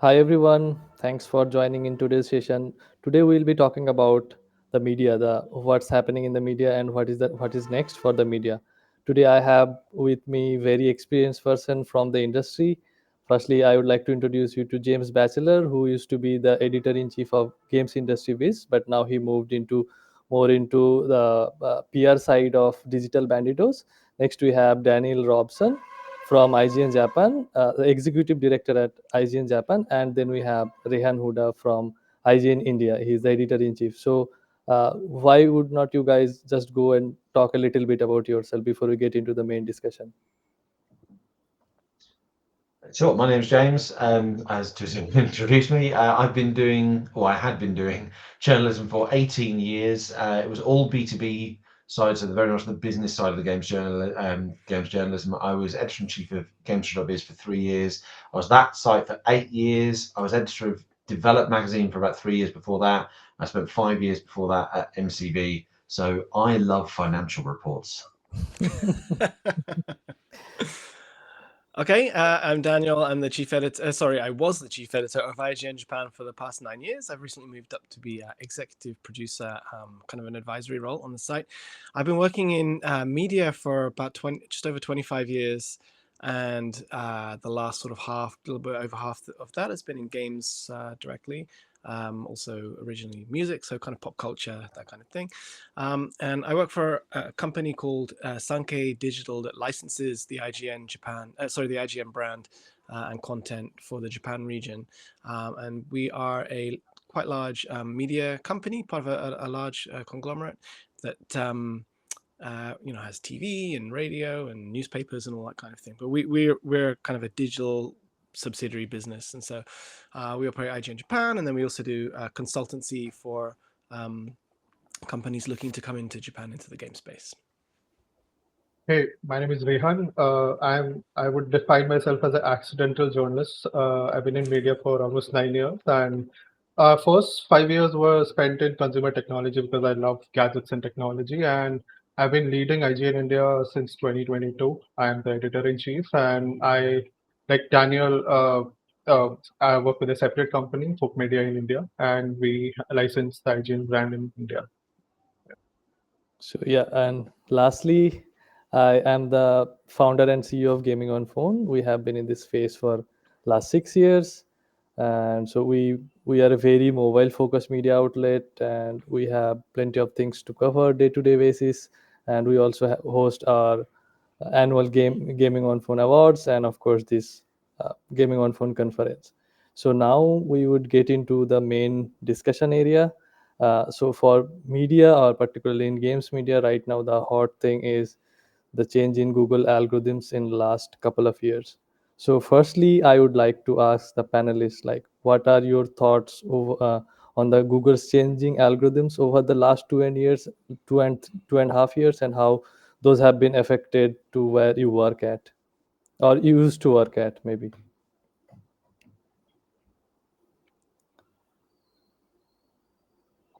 Hi everyone, thanks for joining in today's session. Today we'll be talking about the media, the what's happening in the media and what is next for the media. Today I have with me very experienced person from the industry. Firstly, I would like to introduce you to James Batchelor, who used to be the editor in chief of Games Industry Biz, but now he moved into more into the PR side of Digital Banditos. Next we have Daniel Robson from IGN Japan, the executive director at IGN Japan, and then we have Rehan Hooda from IGN India. He's the editor in chief. So, why would not you guys just go and talk a little bit about yourself before we get into the main discussion? Sure, my name's James. As Tousif introduced me, I've been doing, or I had been doing, journalism for 18 years. It was all B2B side, so very much the business side of the games journalism. I was editor in chief of Games.biz for 3 years. I was that site for 8 years. I was editor of Develop magazine for about 3 years before that. I spent 5 years before that at MCV. So I love financial reports. Okay, I'm Daniel. I'm the chief editor. Sorry, I was the chief editor of IGN Japan for the past 9 years. I've recently moved up to be executive producer, kind of an advisory role on the site. I've been working in media for about just over 25 years, and the last sort of half, a little bit over half of that has been in games directly. Also originally music, so kind of pop culture, that kind of thing. And I work for a company called Sankei Digital that licenses the IGN the IGN brand and content for the Japan region. And we are a quite large media company, part of a large conglomerate that has TV and radio and newspapers and all that kind of thing. But we're kind of a digital subsidiary business, and so we operate IGN Japan, and then we also do consultancy for companies looking to come into Japan into the game space. Hey, my name is Rehan. I would define myself as an accidental journalist. I've been in media for almost 9 years, and first 5 years were spent in consumer technology because I love gadgets and technology. And I've been leading IGN India since 2022. I am the editor in chief, and like Daniel, I work with a separate company, Folk Media in India, and we license the IGN brand in India. So yeah, and lastly, I am the founder and CEO of Gaming on Phone. We have been in this space for last 6 years, and so we are a very mobile focused media outlet, and we have plenty of things to cover day to day basis. And we also host our annual Gaming on Phone awards, and of course this Gaming on Phone conference. So now we would get into the main discussion area. So for media, or particularly in games media, right now the hot thing is the change in Google algorithms in last couple of years. So firstly, I would like to ask the panelists, like, what are your thoughts on the Google's changing algorithms over the last 2 and 2.5 years, and how those have been affected to where you work at or used to work at, maybe.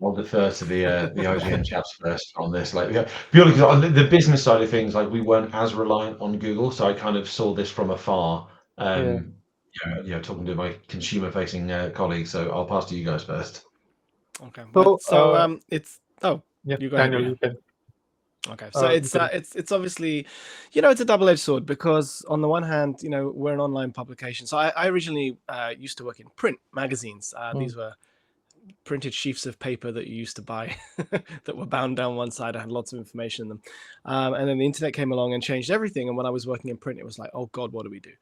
I'll defer to the IGN chaps first on this. Like, yeah, purely because on the business side of things, like we weren't as reliant on Google, so I kind of saw this from afar. Yeah. Talking to my consumer-facing colleagues. So I'll pass to you guys first. Okay, So, it's yeah, you go ahead, Daniel, Ria. you can. Okay, so You can. it's obviously, it's a double-edged sword, because on the one hand, we're an online publication. So I originally used to work in print magazines. Mm. These were printed sheets of paper that you used to buy that were bound down one side. I had lots of information in them, and then the internet came along and changed everything. And when I was working in print, it was like, oh God, what do we do?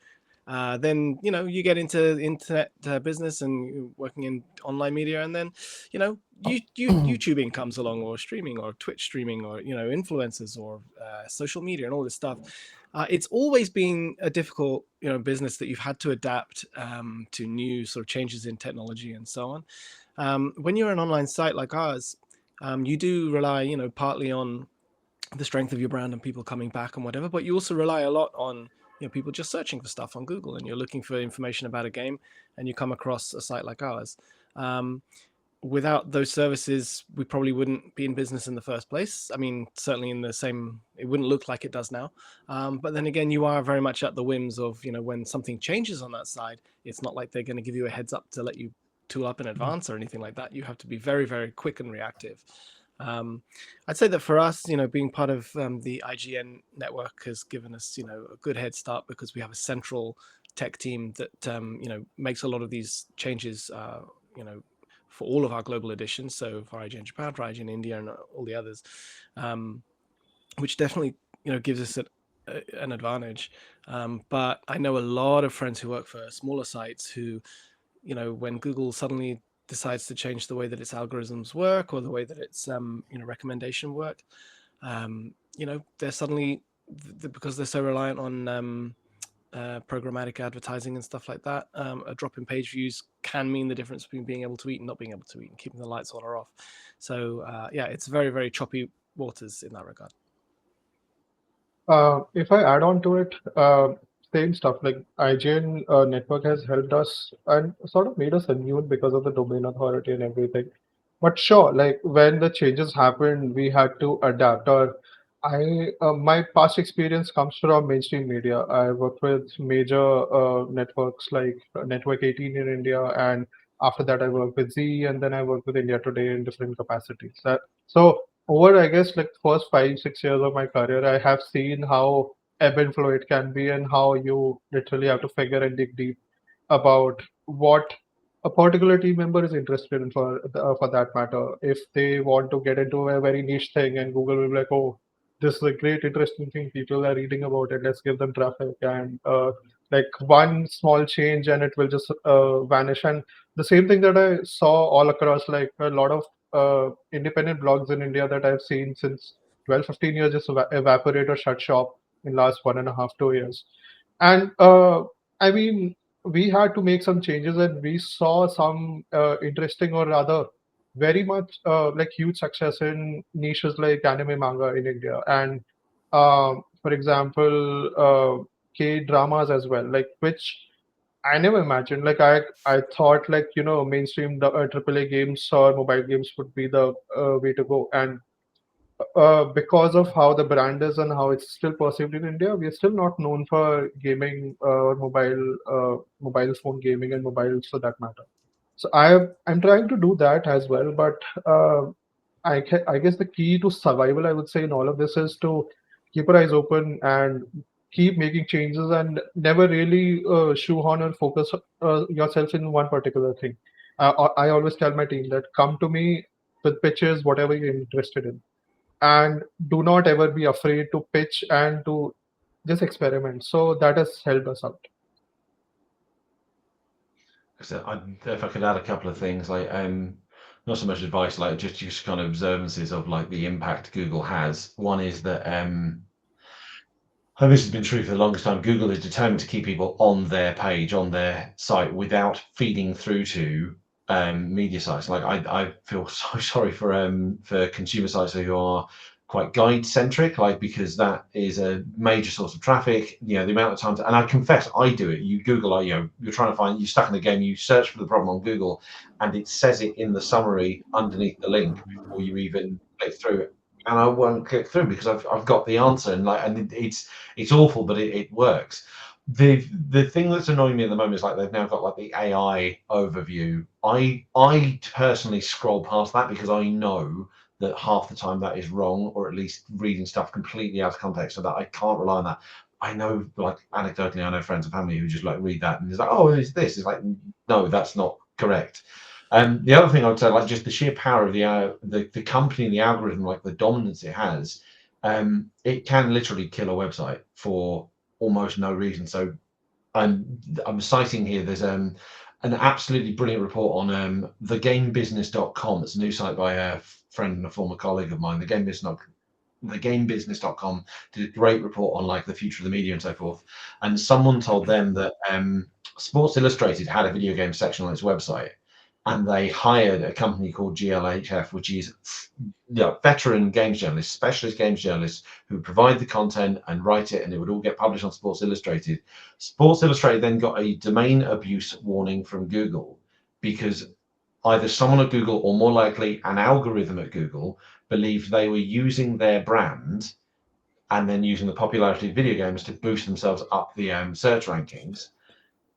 Then you get into internet business and working in online media, and then YouTubing comes along, or streaming, or Twitch streaming, or influencers, or social media, and all this stuff. It's always been a difficult business that you've had to adapt to new sort of changes in technology and so on. When you're an online site like ours, you do rely partly on the strength of your brand and people coming back and whatever, but you also rely a lot on people just searching for stuff on Google, and you're looking for information about a game and you come across a site like ours. without those services, we probably wouldn't be in business in the first place. I mean, certainly it wouldn't look like it does now. But then again, you are very much at the whims of, when something changes on that side. It's not like they're going to give you a heads up to let you tool up in advance or anything like that. You have to be very, very quick and reactive. I'd say that for us, being part of the IGN network has given us, a good head start, because we have a central tech team that, makes a lot of these changes, for all of our global editions. So for IGN Japan, for IGN India, and all the others, which definitely, gives us an advantage. But I know a lot of friends who work for smaller sites who, when Google suddenly decides to change the way that its algorithms work, or the way that its recommendation work, they're suddenly, because they're so reliant on programmatic advertising and stuff like that, a drop in page views can mean the difference between being able to eat and not being able to eat, and keeping the lights on or off. So it's very, very choppy waters in that regard. If I add on to it, same stuff like IGN network has helped us and sort of made us immune because of the domain authority and everything. But sure, like when the changes happened, we had to adapt. Or my past experience comes from mainstream media. I worked with major networks like Network 18 in India, and after that, I worked with Z, and then I worked with India Today in different capacities. So over, I guess, like first 5 6 years of my career, I have seen how ebb and flow it can be, and how you literally have to figure and dig deep about what a particular team member is interested in, for that matter. If they want to get into a very niche thing, and Google will be like, oh, this is a great interesting thing, people are reading about it, let's give them traffic. And like one small change and it will just vanish. And the same thing that I saw all across, like a lot of independent blogs in India that I've seen since 12 15 years just evaporate or shut shop in last 1.5 2 years. And I mean, we had to make some changes, and we saw some interesting, or rather very much like huge success in niches like anime manga in India, and for example K dramas as well, like which I never imagined. Like I thought, like mainstream AAA games or mobile games would be the way to go. And because of how the brand is and how it's still perceived in India, we are still not known for gaming or mobile phone gaming and mobiles for that matter. So I'm trying to do that as well, but I guess the key to survival, I would say, in all of this is to keep our eyes open and keep making changes, and never really shoehorn or focus yourself in one particular thing. I always tell my team that come to me with pitches, whatever you're interested in, and do not ever be afraid to pitch and to just experiment. So that has helped us out. So if I could add a couple of things, like not so much advice, like just kind of observances of like the impact Google has. One is that and this has been true for the longest time, Google is determined to keep people on their page, on their site, without feeding through to media sites. Like I feel so sorry for consumer sites who are quite guide centric, like, because that is a major source of traffic. The amount of times, and I confess I do it. You Google, like, you're trying to find, you're stuck in the game, you search for the problem on Google, and it says it in the summary underneath the link before you even click through it, and I won't click through because I've got the answer, and it's awful, but it works. The thing that's annoying me at the moment is like they've now got like the AI overview. I personally scroll past that because I know that half the time that is wrong, or at least reading stuff completely out of context, so that I can't rely on that. I know, like, anecdotally, I know friends and family who just like read that and it's like, oh, it's this. It's like, no, that's not correct. The other thing I would say, like, just the sheer power of the company, the algorithm, like the dominance it has, it can literally kill a website for almost no reason. So I'm citing here, there's an absolutely brilliant report on thegamebusiness.com. It's a new site by a friend and a former colleague of mine. Thegamebusiness.com did a great report on like the future of the media and so forth. And someone told them that Sports Illustrated had a video game section on its website, and they hired a company called GLHF, which is veteran games journalists, specialist games journalists who provide the content and write it, and it would all get published on Sports Illustrated. Sports Illustrated then got a domain abuse warning from Google because either someone at Google or more likely an algorithm at Google believed they were using their brand and then using the popularity of video games to boost themselves up the search rankings.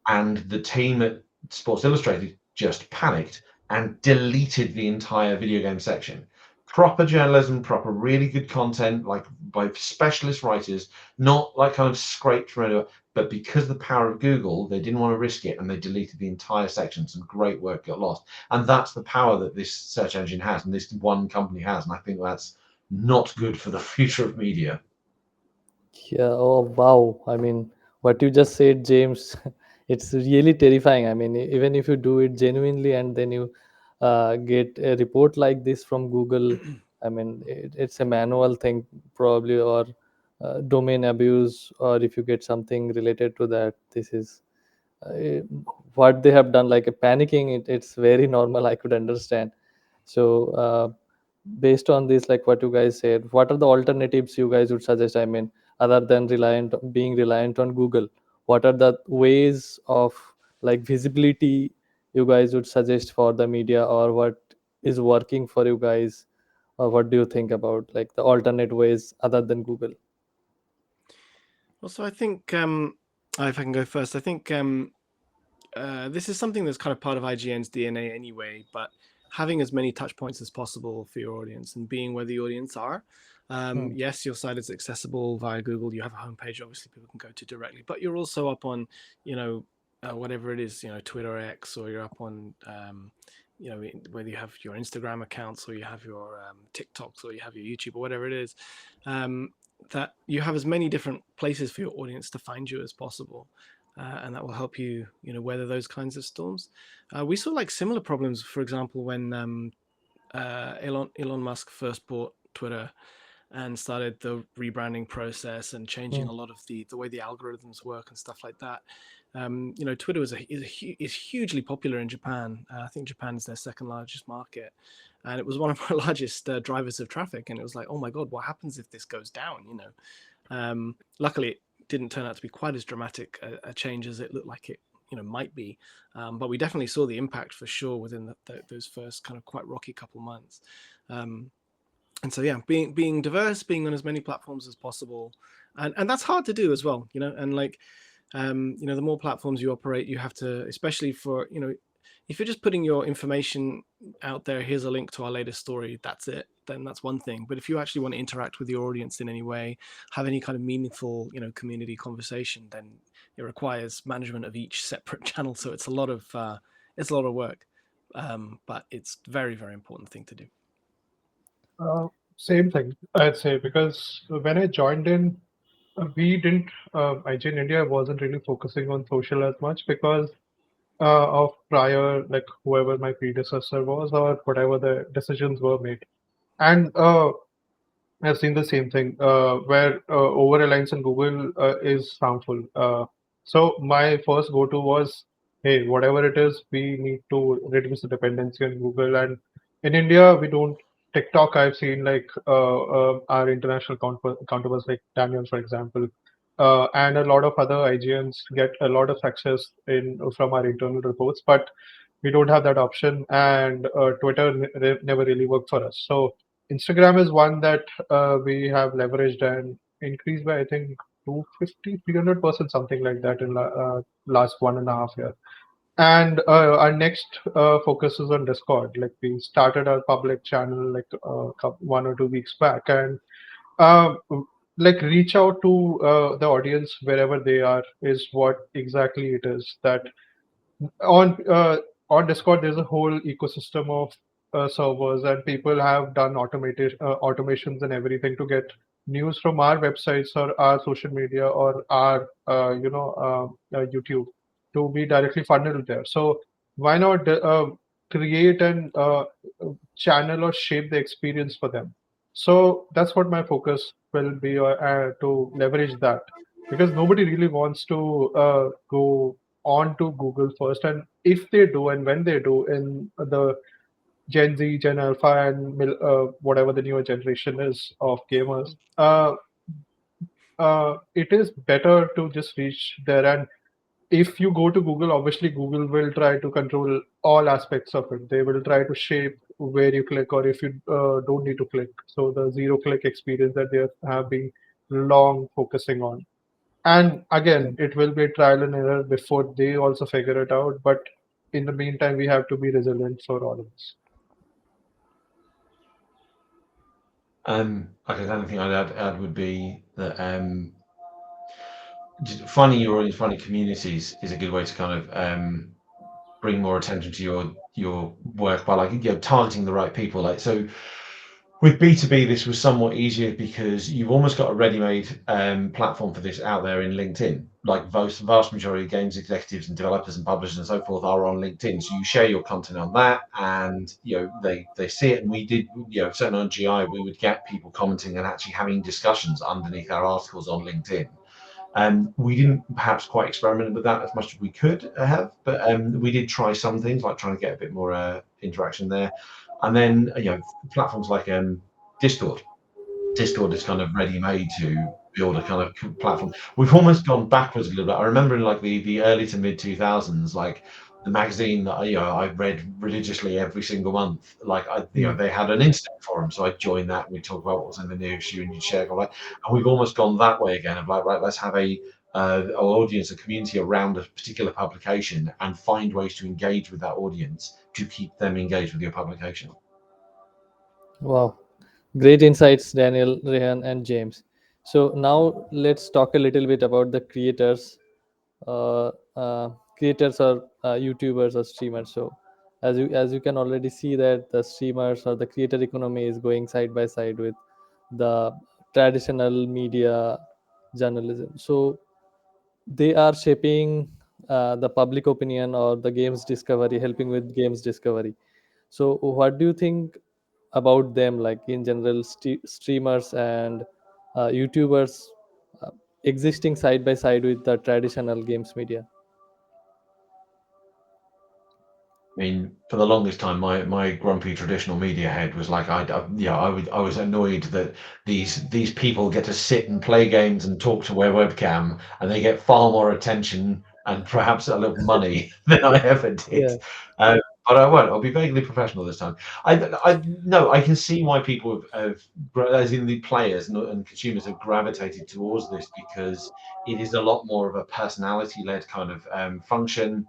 And the team at Sports Illustrated just panicked and deleted the entire video game section. Proper journalism, proper really good content, like by specialist writers, not like kind of scraped from anywhere, but because of the power of Google, they didn't want to risk it and they deleted the entire section. Some great work got lost. And that's the power that this search engine has and this one company has. And I think that's not good for the future of media. Yeah, oh wow. I mean, what you just said, James, it's really terrifying. I mean, even if you do it genuinely and then you get a report like this from Google, I mean, it's a manual thing probably, or domain abuse, or if you get something related to that, this is uh, what they have done, like a panicking. It's very normal. I could understand. So, based on this, like what you guys said, what are the alternatives you guys would suggest? I mean, other than being reliant on Google, what are the ways of like visibility you guys would suggest for the media, or what is working for you guys, or what do you think about like the alternate ways other than Google? Well, so I think if I can go first, I think this is something that's kind of part of IGN's DNA anyway, but having as many touch points as possible for your audience and being where the audience are. Yes, your site is accessible via Google. You have a homepage, obviously people can go to directly, but you're also up on, whatever it is, Twitter X, or you're up on, whether you have your Instagram accounts or you have your TikToks or you have your YouTube or whatever it is, that you have as many different places for your audience to find you as possible. And that will help you, weather those kinds of storms. We saw like similar problems, for example, when Elon Musk first bought Twitter and started the rebranding process and changing a lot of the way the algorithms work and stuff like that. Twitter is hugely popular in Japan. I think Japan is their second largest market, and it was one of our largest drivers of traffic. And it was like, oh my god, what happens if this goes down? Luckily, it didn't turn out to be quite as dramatic a change as it looked like it might be, but we definitely saw the impact for sure within those first kind of quite rocky couple months. And so, yeah, being diverse, being on as many platforms as possible, and that's hard to do as well, and like, the more platforms you operate, you have to, especially for, if you're just putting your information out there, here's a link to our latest story, that's it, then that's one thing. But if you actually want to interact with your audience in any way, have any kind of meaningful, community conversation, then it requires management of each separate channel. So it's a lot of work, but it's very, very important thing to do. Same thing, I'd say, because when I joined in, we didn't, IGN India wasn't really focusing on social as much because of prior, like whoever my predecessor was or whatever the decisions were made. And I've seen the same thing where over reliance on Google is harmful. So my first go to was, hey, whatever it is, we need to reduce the dependency on Google. And in India, we don't. TikTok, I've seen like our international counterparts like Daniel, for example, and a lot of other IGNs get a lot of success in from our internal reports, but we don't have that option, and Twitter never really worked for us. So Instagram is one that we have leveraged and increased by, I think, 250, 300%, something like that in last 1.5 years. And our next focus is on Discord. Like we started our public channel like 1 or 2 weeks back, and uh, like reach out to the audience wherever they are is what exactly it is that on Discord, there's a whole ecosystem of servers, and people have done automated automations and everything to get news from our websites or our social media or our YouTube to be directly funneled there. So why not create an channel or shape the experience for them? So that's what my focus will be to leverage that, because nobody really wants to go on to Google first. And if they do, and when they do, in the Gen Z, Gen Alpha, and whatever the newer generation is of gamers, it is better to just reach there and if you go to Google, obviously Google will try to control all aspects of it. They will try to shape where you click or if you don't need to click. So the zero click experience that they have been long focusing on. And again, it will be trial and error before they also figure it out. But in the meantime, we have to be resilient for all of us. I guess the only thing I'd add would be that just finding your audience, finding communities is a good way to kind of bring more attention to your work by like targeting the right people. Like so, with B2B, this was somewhat easier because you've almost got a ready-made platform for this out there in LinkedIn. Like vast majority of games executives and developers and publishers and so forth are on LinkedIn. So you share your content on that, and they see it. And we did, certainly on GI, we would get people commenting and actually having discussions underneath our articles on LinkedIn. We didn't perhaps quite experiment with that as much as we could have, but we did try some things like trying to get a bit more interaction there. And then platforms like Discord. Discord is kind of ready-made to build a kind of platform. We've almost gone backwards a little bit. I remember in like the early to mid 2000s, like the magazine that I read religiously every single month. Like they had an instant forum, so I joined that. And we talk about what was in the new issue, and you share all that. And we've almost gone that way again of like, right, let's have a audience, a community around a particular publication, and find ways to engage with that audience to keep them engaged with your publication. Wow, great insights, Daniel, Rehan, and James. So now let's talk a little bit about the creators, uh, uh, creators or YouTubers or streamers. So as you can already see that the streamers or the creator economy is going side by side with the traditional media journalism. So they are shaping the public opinion or the games discovery, helping with games discovery. So what do you think about them, like in general, streamers and YouTubers uh, existing side by side with the traditional games media? I mean, for the longest time, my grumpy traditional media head was like, I was annoyed that these people get to sit and play games and talk to their webcam, and they get far more attention and perhaps a little money than I ever did. Yeah. Uh, but I won't. I'll be vaguely professional this time. I no, I can see why people as in the players and consumers, have gravitated towards this because it is a lot more of a personality-led kind of function.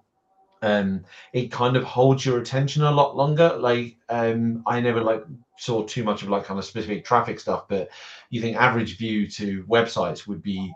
It kind of holds your attention a lot longer. Like I never like saw too much of like kind of specific traffic stuff, but you think average view to websites would be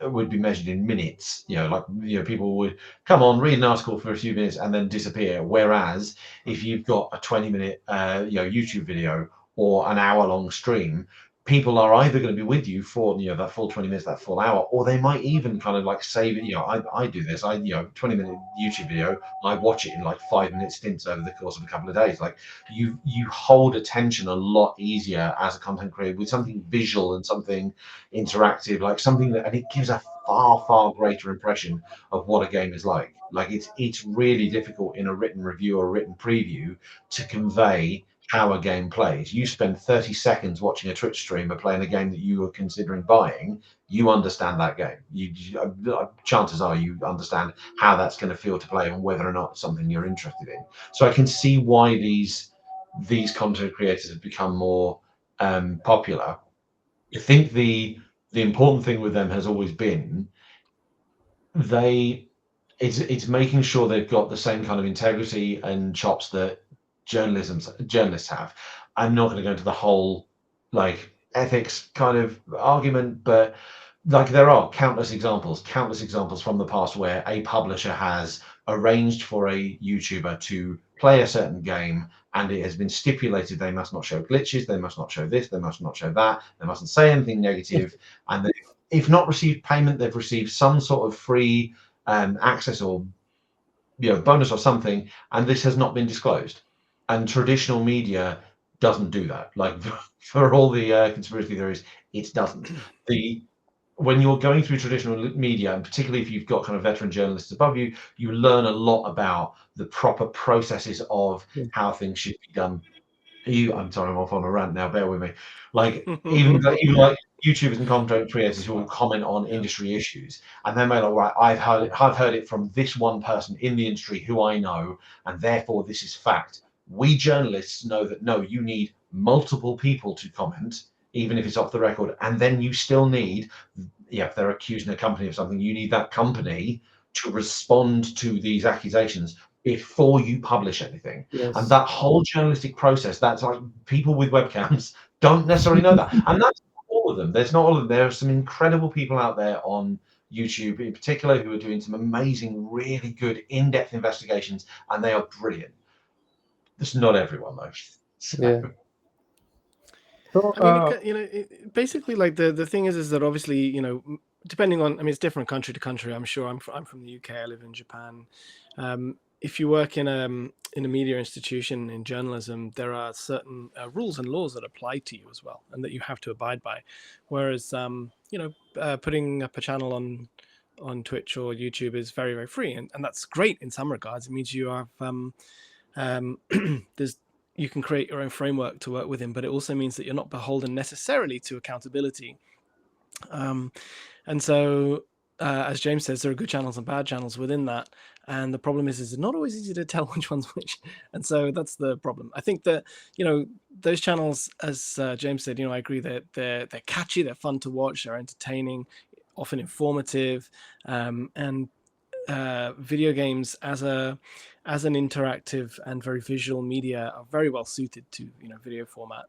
measured in minutes. People would come on, read an article for a few minutes and then disappear. Whereas if you've got a 20-minute YouTube video or an hour-long stream, people are either going to be with you for that full 20 minutes, that full hour, or they might even kind of like save it. I do this. 20-minute YouTube video, I watch it in like 5-minute stints over the course of a couple of days. Like you hold attention a lot easier as a content creator with something visual and something interactive, like something that, and it gives a far greater impression of what a game is like. Like it's really difficult in a written review or a written preview to convey how a game plays. You spend 30 seconds watching a Twitch streamer playing a game that you are considering buying, you understand that game. Chances are you understand how that's going to feel to play and whether or not it's something you're interested in. So I can see why these content creators have become more popular. I think the important thing with them has always been it's making sure they've got the same kind of integrity and chops that journalists have. I'm not going to go into the whole like ethics kind of argument, but like there are countless examples from the past where a publisher has arranged for a YouTuber to play a certain game, and it has been stipulated they must not show glitches, they must not show this, they must not show that, they mustn't say anything negative, and if not received payment, they've received some sort of free access or bonus or something, and this has not been disclosed. And traditional media doesn't do that. Like for all the conspiracy theories, it doesn't. When you're going through traditional media, and particularly if you've got kind of veteran journalists above you, you learn a lot about the proper processes of Yeah. how things should be done. I'm sorry, I'm off on a rant now. Bear with me. Like even like YouTubers and content creators who will comment on industry issues, and they're like, all right, I've heard it from this one person in the industry who I know, and therefore this is fact. We journalists know that no, you need multiple people to comment, even if it's off the record, and then you still need, if they're accusing a company of something, you need that company to respond to these accusations before you publish anything. Yes. And that whole journalistic process, that's like people with webcams don't necessarily know that. And that's all of them. There's not all of them. There are some incredible people out there on YouTube in particular who are doing some amazing, really good in-depth investigations, and they are brilliant. It's not everyone though. So, Yeah. So, I mean, basically, like the thing is that obviously, depending on, I mean, it's different country to country. I'm sure I'm from the UK. I live in Japan. If you work in a media institution in journalism, there are certain rules and laws that apply to you as well, and that you have to abide by. Whereas, putting up a channel on Twitch or YouTube is very, very free, and that's great in some regards. It means you have you can create your own framework to work within, but it also means that you're not beholden necessarily to accountability. And so, as James says, there are good channels and bad channels within that. And the problem is it's not always easy to tell which one's which. And so that's the problem. I think that, those channels, as James said, I agree that they're catchy, they're fun to watch, they're entertaining, often informative, and video games as an interactive and very visual media are very well suited to video format.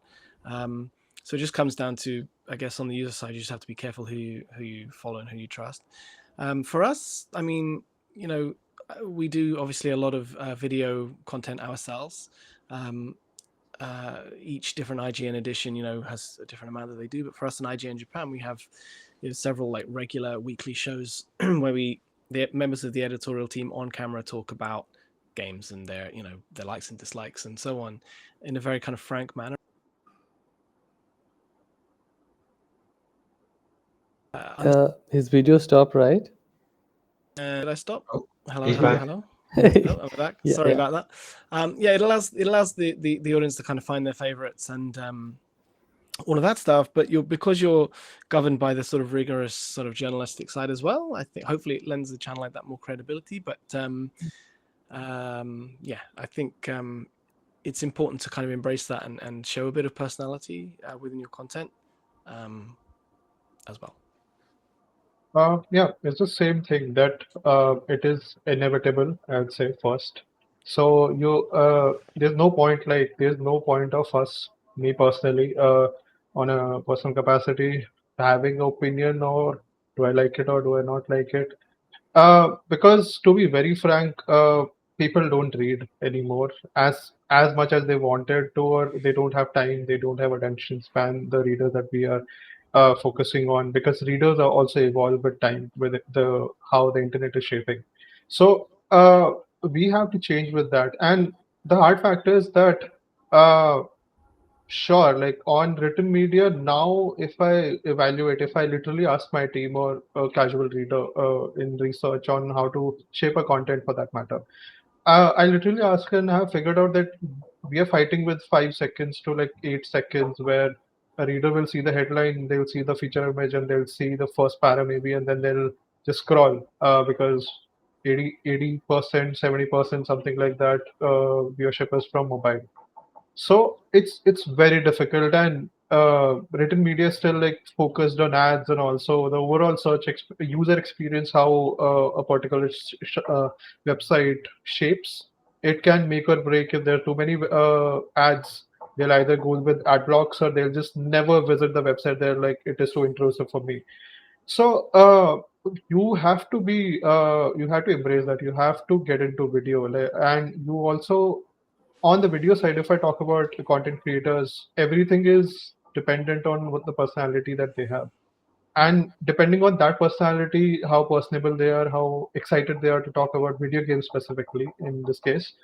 So it just comes down to, I guess, on the user side, you just have to be careful who you follow and who you trust. For us, I mean, we do obviously a lot of video content ourselves. Each different IGN edition, has a different amount that they do. But for us in IGN Japan, we have several like regular weekly shows where the members of the editorial team on camera talk about games and their likes and dislikes and so on in a very kind of frank manner. His video stopped, right? Did I stop? Oh, Hello, he's hello, back. hello. Oh, I'm back. Yeah, Sorry yeah. about that. It allows the audience to kind of find their favorites and all of that stuff. But because you're governed by the sort of rigorous sort of journalistic side as well, I think hopefully it lends the channel like that more credibility. But I think it's important to kind of embrace that and show a bit of personality within your content as well. It's the same thing that it is inevitable, I'd say first. So there's no point of us, me personally, on a personal capacity, having opinion or do I like it or do I not like it? Because to be very frank, people don't read anymore as much as they wanted to, or they don't have time, they don't have attention span. The readers that we are focusing on, because readers are also evolved with time, with the how the internet is shaping. So we have to change with that. And the hard fact is that uh, sure, like on written media now, if I literally ask my team or a casual reader in research on how to shape a content for that matter, I literally ask and have figured out that we are fighting with 5 seconds to like 8 seconds, where a reader will see the headline, they'll see the feature image, and they'll see the first para maybe, and then they'll just scroll because 80%, 70%, something like that, viewership is from mobile. So it's very difficult, and written media is still like focused on ads, and also the overall user experience, how a particular website shapes. It can make or break. If there are too many ads, they'll either go with ad blocks or they'll just never visit the website. They're like, it is too intrusive for me. So you have to embrace that. You have to get into video, and you also, on the video side, if I talk about the content creators, everything is dependent on what the personality that they have. And depending on that personality, how personable they are, how excited they are to talk about video games specifically in this case,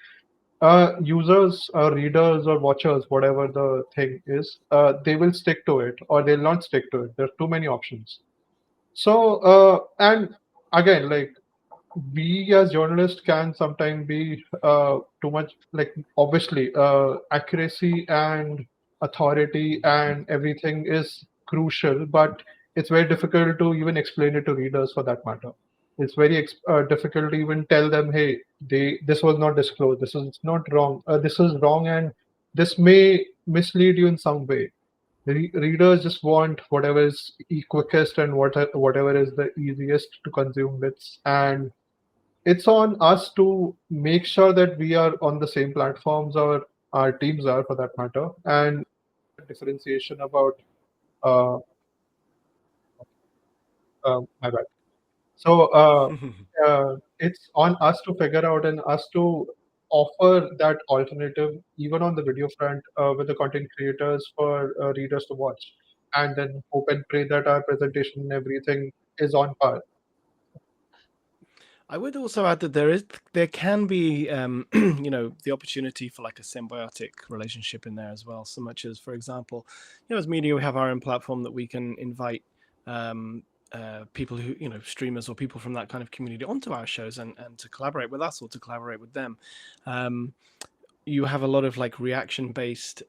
users or readers or watchers, whatever the thing is, they will stick to it or they'll not stick to it. There are too many options. So, and again, like we as journalists can sometimes be too much, like obviously accuracy and authority and everything is crucial, but it's very difficult to even explain it to readers for that matter. It's very difficult to even tell them, hey, this was not disclosed. This is not wrong. This is wrong, and this may mislead you in some way. Readers just want whatever is quickest and whatever is the easiest to consume bits, and it's on us to make sure that we are on the same platforms, or our teams are for that matter, and differentiation about uh, my bad. So it's on us to figure out and us to offer that alternative, even on the video front, with the content creators for readers to watch, and then hope and pray that our presentation and everything is on par. I would also add that there can be the opportunity for like a symbiotic relationship in there as well. So much as, for example, as media, we have our own platform that we can invite people who streamers or people from that kind of community onto our shows and to collaborate with us or to collaborate with them. You have a lot of like reaction based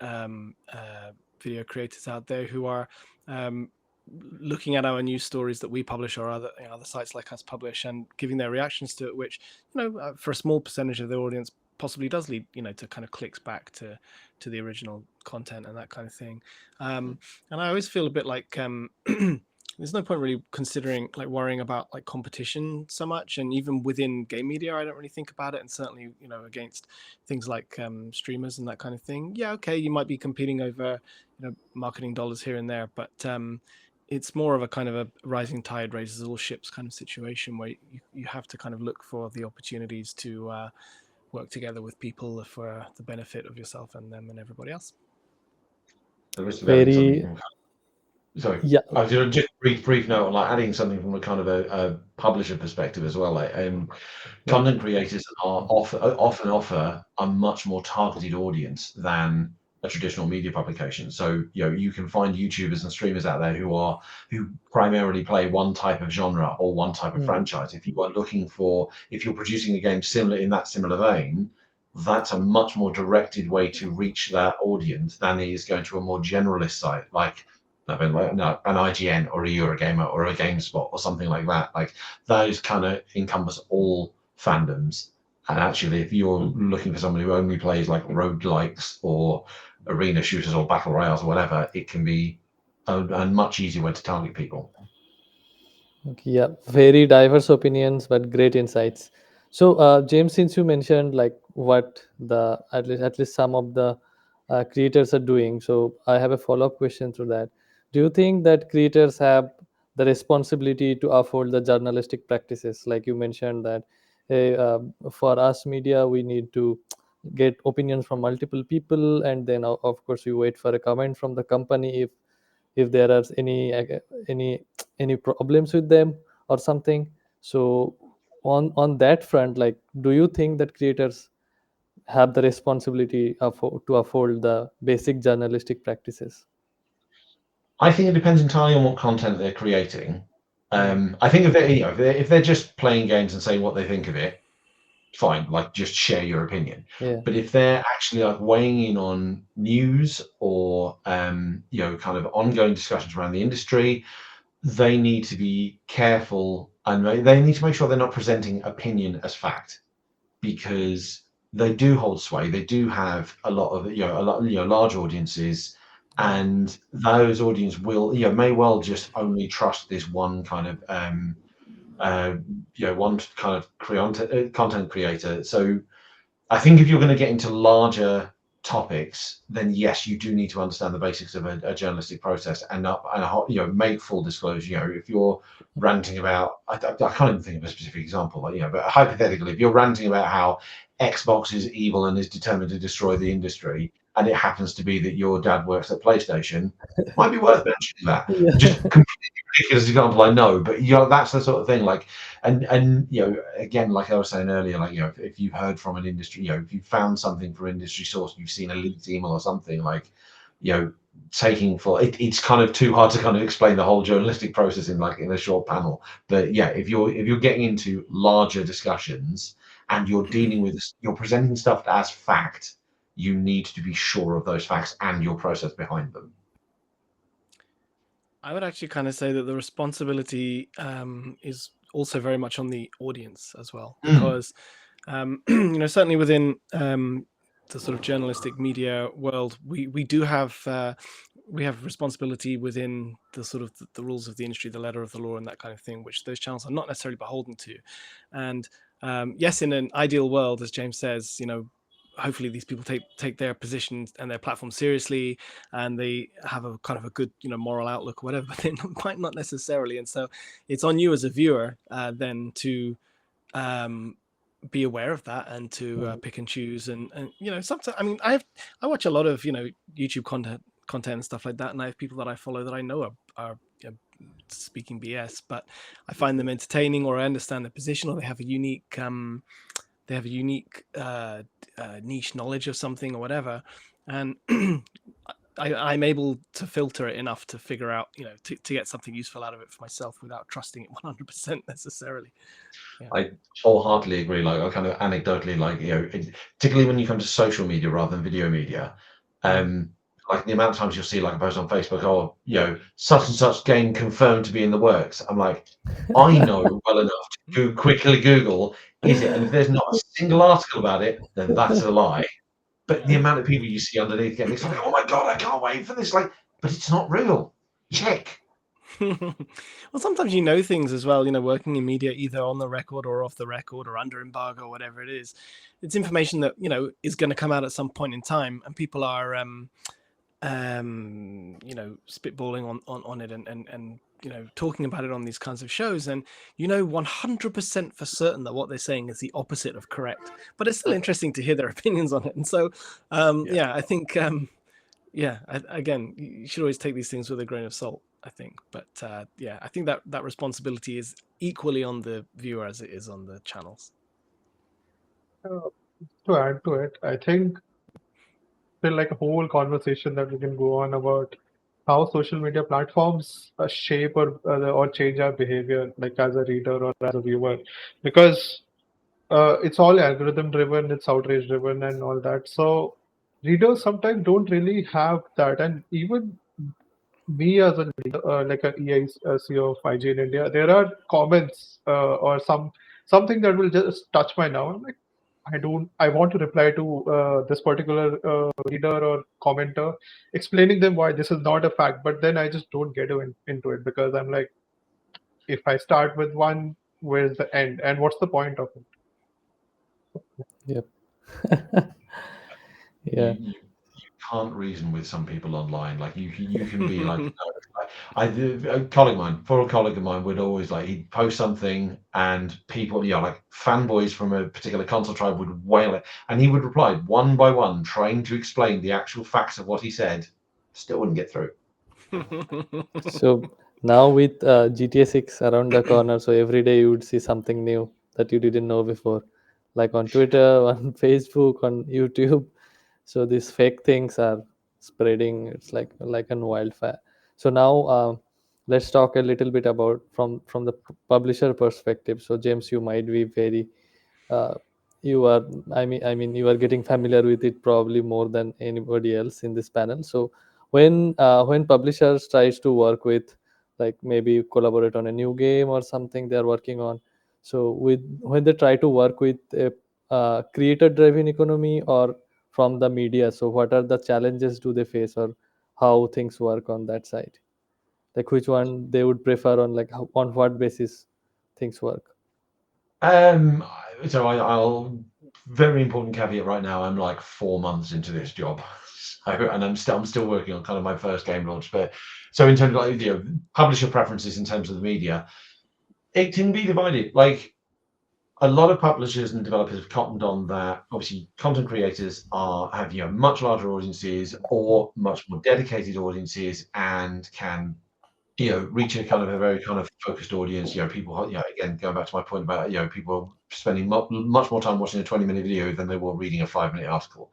video creators out there who are looking at our news stories that we publish or other sites like us publish and giving their reactions to it, which for a small percentage of the audience possibly does lead to kind of clicks back to the original content and that kind of thing. And I always feel a bit like there's no point really considering like worrying about like competition so much, and even within game media I don't really think about it, and certainly against things like streamers and that kind of thing. Yeah, okay, you might be competing over marketing dollars here and there, but it's more of a kind of a rising tide raises all ships kind of situation where you have to kind of look for the opportunities to work together with people for the benefit of yourself and them and everybody else. There is Very, sorry. yeah, I was just brief note on like adding something from a kind of a publisher perspective as well. Like content creators are often offer a much more targeted audience than a traditional media publication. So you can find YouTubers and streamers out there who primarily play one type of genre or one type of franchise. If you're producing a game in that similar vein, that's a much more directed way to reach that audience than it is going to a more generalist site like an IGN or a Eurogamer or a GameSpot or something like that. Like those kind of encompass all fandoms. And actually, if you're looking for someone who only plays like roguelikes or arena shooters or battle royales or whatever, it can be a much easier way to target people. yeah, very diverse opinions, but great insights. So, James, since you mentioned like what the at least some of the creators are doing, so I have a follow up question to that. Do you think that creators have the responsibility to uphold the journalistic practices, like you mentioned that, hey, for us media, we need to get opinions from multiple people, and then of course you wait for a comment from the company if there are any any problems with them or something. So on that front, like, do you think that creators have the responsibility to uphold the basic journalistic practices? I think it depends entirely on what content they're creating. I think if they're just playing games and saying what they think of it, fine, like just share your opinion. Yeah. But if they're actually like weighing in on news or kind of ongoing discussions around the industry, they need to be careful and they need to make sure they're not presenting opinion as fact, because they do hold sway. They do have a lot of large audiences, and those audience will may well just only trust this one kind of one kind of content creator. So I think if you're going to get into larger topics, then yes, you do need to understand the basics of a journalistic process and make full disclosure. If you're ranting about, I can't even think of a specific example, but hypothetically, if you're ranting about how Xbox is evil and is determined to destroy the industry, and it happens to be that your dad works at PlayStation, it might be worth mentioning that. Yeah. Just a completely ridiculous example, I know, but that's the sort of thing. Like, and again, like I was saying earlier, like if you've heard from an industry, if you found something from industry source, you've seen a leaked email or something, like taking for it's kind of too hard to kind of explain the whole journalistic process in a short panel. But yeah, if you're getting into larger discussions and you're presenting stuff as fact, you need to be sure of those facts and your process behind them. I would actually kind of say that the responsibility is also very much on the audience as well, because certainly within the sort of journalistic media world, we do have responsibility within the sort of the rules of the industry, the letter of the law, and that kind of thing, which those channels are not necessarily beholden to. And yes, in an ideal world, as James says, hopefully these people take their positions and their platform seriously, and they have a kind of a good moral outlook or whatever, but they might not necessarily. And so it's on you as a viewer then to be aware of that and to pick and choose. And sometimes, I mean, I watch a lot of YouTube content and stuff like that, and I have people that I follow that I know are speaking BS, but I find them entertaining, or I understand their position, or they have a unique niche knowledge of something or whatever, and I'm able to filter it enough to figure out, to get something useful out of it for myself without trusting it 100% necessarily. Yeah. I wholeheartedly agree. Like, I kind of anecdotally, like, particularly when you come to social media rather than video media, like the amount of times you'll see like a post on Facebook, oh, such and such game confirmed to be in the works. I'm like, I know well enough to quickly Google, is it? And if there's not a single article about it, then that's a lie. But the amount of people you see underneath getting excited, oh my God, I can't wait for this. Like, but it's not real. Check. Well, sometimes things as well, working in media, either on the record or off the record or under embargo, whatever it is. It's information that, is going to come out at some point in time, and people are, spitballing on it and talking about it on these kinds of shows. And 100% for certain that what they're saying is the opposite of correct, but it's still interesting to hear their opinions on it. And so, I think, again, you should always take these things with a grain of salt, I think. But I think that responsibility is equally on the viewer as it is on the channels. To add to it, I think there's like a whole conversation that we can go on about how social media platforms shape or change our behavior, like as a reader or as a viewer, because it's all algorithm driven, it's outrage driven, and all that. So readers sometimes don't really have that, and even me as a leader, like a EI CEO of IG in India, there are comments or something that will just touch my nerve. I'm like, I want to reply to this particular reader or commenter, explaining them why this is not a fact, but then I just don't get into it, because I'm like, if I start with one, where's the end, and what's the point of it? Yep. You can't reason with some people online. Like, you can be like, a colleague of mine would always, like, he'd post something and people, like fanboys from a particular console tribe would wail it, and he would reply one by one, trying to explain the actual facts of what he said. Still wouldn't get through. So now with GTA 6 around the corner, so every day you would see something new that you didn't know before, like on Twitter, on Facebook, on YouTube. So these fake things are spreading. It's like a wildfire. So now let's talk a little bit about from the publisher perspective. So James, you might be very you are I mean you are getting familiar with it probably more than anybody else in this panel. So when publishers tries to work with, like, maybe collaborate on a new game or something they're working on, so when they try to work with a creator driven economy or from the media, so what are the challenges do they face, or how things work on that side, like which one they would prefer, on like on what basis things work? So I'll very important caveat right now. I'm like 4 months into this job, and I'm still working on kind of my first game launch. But so in terms of, like, publisher preferences in terms of the media, it can be divided. Like, a lot of publishers and developers have cottoned on that. Obviously, content creators have much larger audiences or much more dedicated audiences, and can reach a kind of a very kind of focused audience. People, again, going back to my point about, people spending much more time watching a 20-minute video than they will reading a 5-minute article.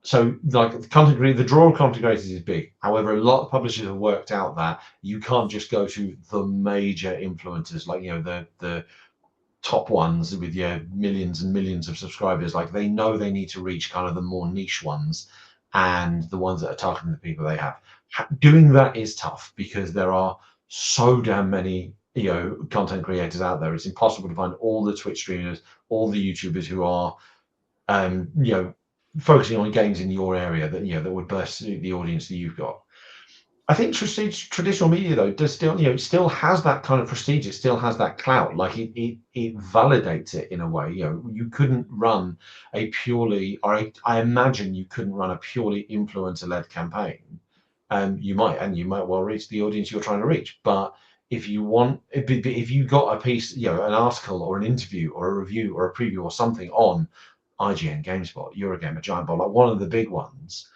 So, like, the draw of content creators is big. However, a lot of publishers have worked out that you can't just go to the major influencers, like, the top ones with millions and millions of subscribers. Like, they know they need to reach kind of the more niche ones and the ones that are targeting the people they have. Doing that is tough because there are so damn many content creators out there. It's impossible to find all the Twitch streamers, all the YouTubers who are focusing on games in your area that would best suit the audience that you've got. I think traditional media though does still still has that kind of prestige. It still has that clout. Like it validates it in a way. You couldn't run a purely, or I imagine you couldn't run a purely influencer-led campaign. You might well reach the audience you're trying to reach. But if you got a piece, an article or an interview or a review or a preview or something on IGN, GameSpot, Eurogamer, Giant Bomb, like one of the big ones,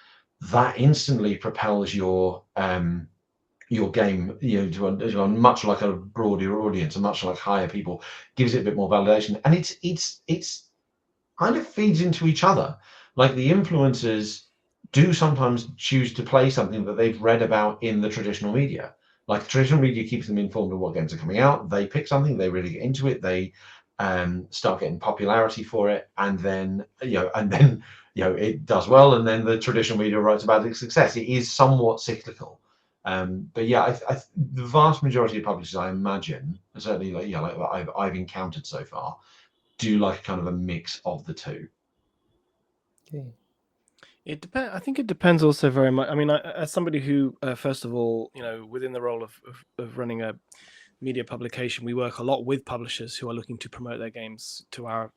that instantly propels your game to a much like a broader audience, a much like higher people, gives it a bit more validation, and it's kind of feeds into each other. Like the influencers do sometimes choose to play something that they've read about in the traditional media. Like traditional media keeps them informed of what games are coming out. They pick something, they really get into it, they start getting popularity for it, and then it does well, and then the traditional media writes about its success. It is somewhat cyclical. But yeah, the vast majority of publishers, I imagine, certainly like I've encountered so far, do like kind of a mix of the two. Okay. It depends. I think it depends also very much. I mean, as somebody who, first of all, within the role of running a media publication, we work a lot with publishers who are looking to promote their games to our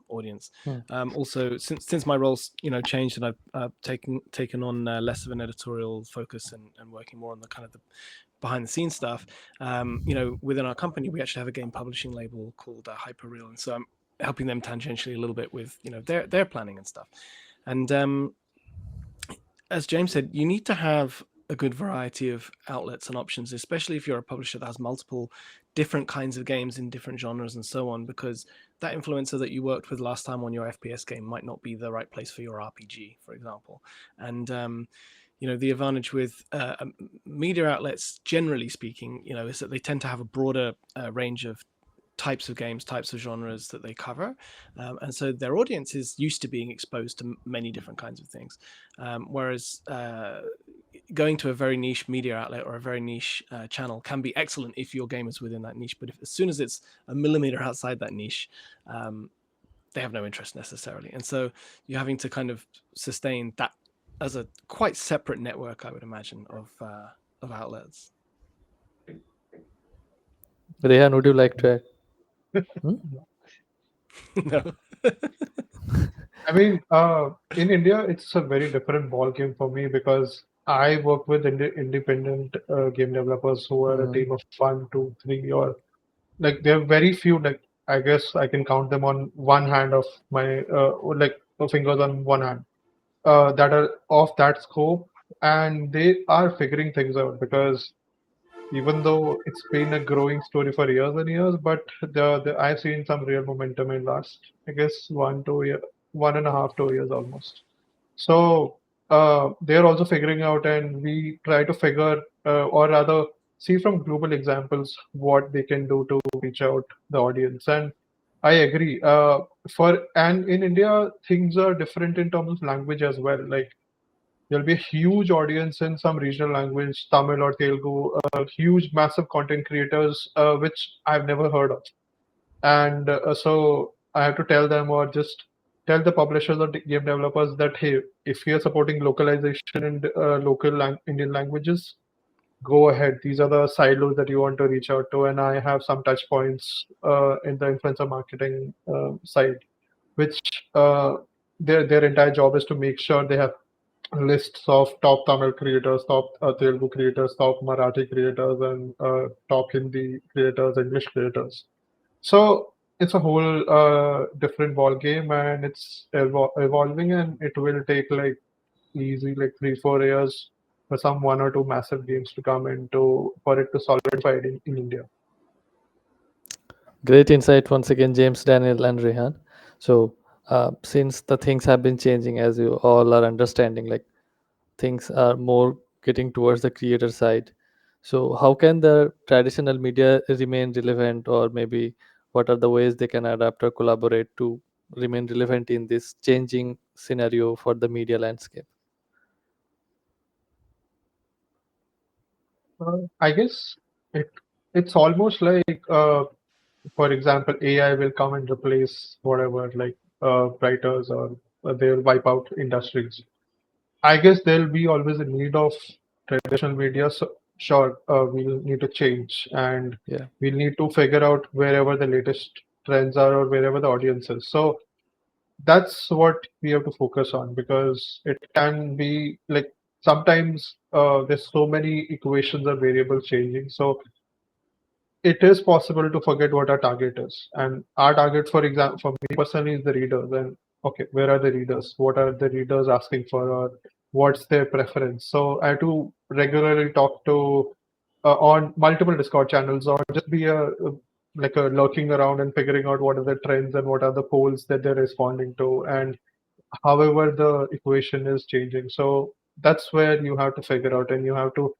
audience. Also, since my role's changed and I've taken on less of an editorial focus and working more on the kind of the behind the scenes stuff. Within our company, we actually have a game publishing label called Hyperreal, and so I'm helping them tangentially a little bit with their planning and stuff. And as James said, you need to have a good variety of outlets and options, especially if you're a publisher that has multiple different kinds of games in different genres and so on, because that influencer that you worked with last time on your FPS game might not be the right place for your RPG, for example. And the advantage with media outlets, generally speaking, is that they tend to have a broader range of types of games, types of genres that they cover, and so their audience is used to being exposed to many different kinds of things, whereas going to a very niche media outlet or a very niche channel can be excellent if your game is within that niche, but as soon as it's a millimeter outside that niche, they have no interest necessarily, and so you're having to kind of sustain that as a quite separate network, I would imagine, of outlets. Rehan, would you like to add? No. I mean, in India, it's a very different ball game for me because I work with independent game developers who are a team of 1, 2, 3, or like there are very few. Like I guess I can count them on one hand of my like fingers on one hand that are of that scope, and they are figuring things out because even though it's been a growing story for years and years, but I've seen some real momentum in last, I guess, 1.5, 2 years almost. So they're also figuring out, and we try to figure, or rather, see from global examples what they can do to reach out the audience. And I agree. And in India, things are different in terms of language as well. Like there'll be a huge audience in some regional language, Tamil or Telugu, huge, massive content creators, which I've never heard of. And so I have to tell them or just tell the publishers or game developers that, hey, if you're supporting localization in local Indian languages, go ahead. These are the silos that you want to reach out to. And I have some touch points in the influencer marketing side, which their entire job is to make sure they have lists of top Tamil creators, top Telugu creators, top Marathi creators, and top Hindi creators, English creators. So it's a whole different ball game, and it's evolving, and it will take like easy like 3, 4 years for some 1 or 2 massive games to come into for it to solidify it in India. Great insight once again, James, Daniel, and Rehan. So, since the things have been changing, as you all are understanding, like things are more getting towards the creator side. So, how can the traditional media remain relevant, or maybe what are the ways they can adapt or collaborate to remain relevant in this changing scenario for the media landscape? I guess it's almost like, for example, AI will come and replace whatever, like writers, or they'll wipe out industries. I guess there'll be always a need of traditional media. So sure, we'll need to change, and Yeah. we'll need to figure out wherever the latest trends are or wherever the audience is. So that's what we have to focus on, because it can be like sometimes there's so many equations or variables changing. So it is possible to forget what our target is. And our target, for example, for me personally, is the readers. And okay, where are the readers? What are the readers asking for, or what's their preference? So I have to regularly talk to on multiple Discord channels, or just be like a lurking around and figuring out what are the trends and what are the polls that they're responding to, and however the equation is changing. So that's where you have to figure out, and you have to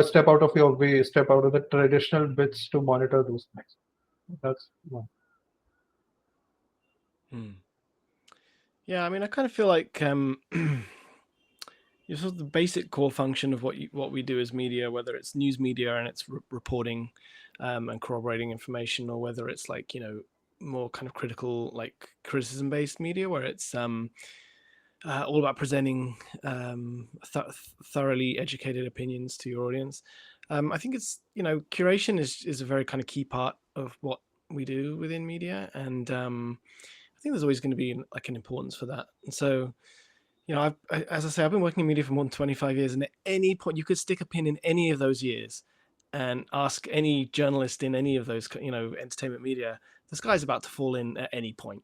step out of your way, step out of the traditional bits to monitor those things. That's one. Hmm. Yeah, I mean, I kind of feel like you sort of the basic core function of what we do as media, whether it's news media and it's reporting and corroborating information, or whether it's like more kind of critical, like criticism based media, where it's all about presenting thoroughly educated opinions to your audience. I think it's curation is a very kind of key part of what we do within media, and I think there's always going to be like an importance for that. And so as I say, I've been working in media for more than 25 years, and at any point you could stick a pin in any of those years and ask any journalist in any of those entertainment media, the sky's about to fall in at any point.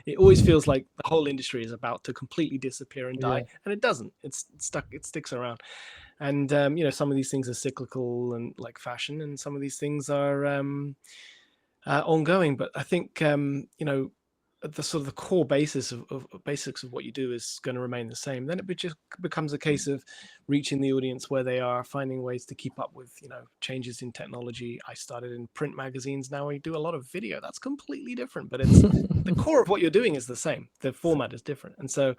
It always feels like the whole industry is about to completely disappear and die, Yeah. and it doesn't. It's stuck. It sticks around. And some of these things are cyclical and like fashion, and some of these things are ongoing. But I think the sort of the core basis of basics of what you do is going to remain the same. Then it just becomes a case of reaching the audience where they are, finding ways to keep up with changes in technology. I started in print magazines. Now we do a lot of video. That's completely different, but it's the core of what you're doing is the same. The format is different, and so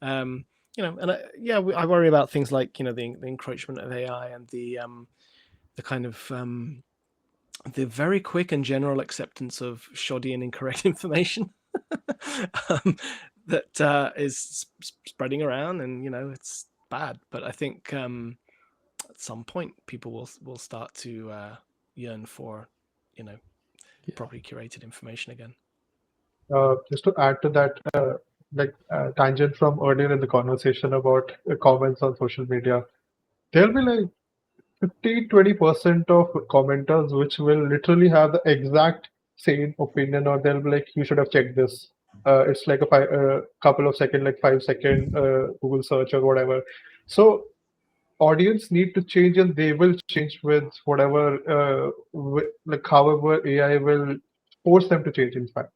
and I worry about things like the encroachment of AI and the kind of the very quick and general acceptance of shoddy and incorrect information that is spreading around, and it's bad. But I think at some point people will start to yearn for properly curated information again. Just to add to that, like tangent from earlier in the conversation about comments on social media, there'll be like 15-20% of commenters which will literally have the exact same opinion, or they'll be like, you should have checked this. It's like a couple of second, like 5 second Google search or whatever. So audience need to change, and they will change with whatever, like however AI will force them to change, in fact.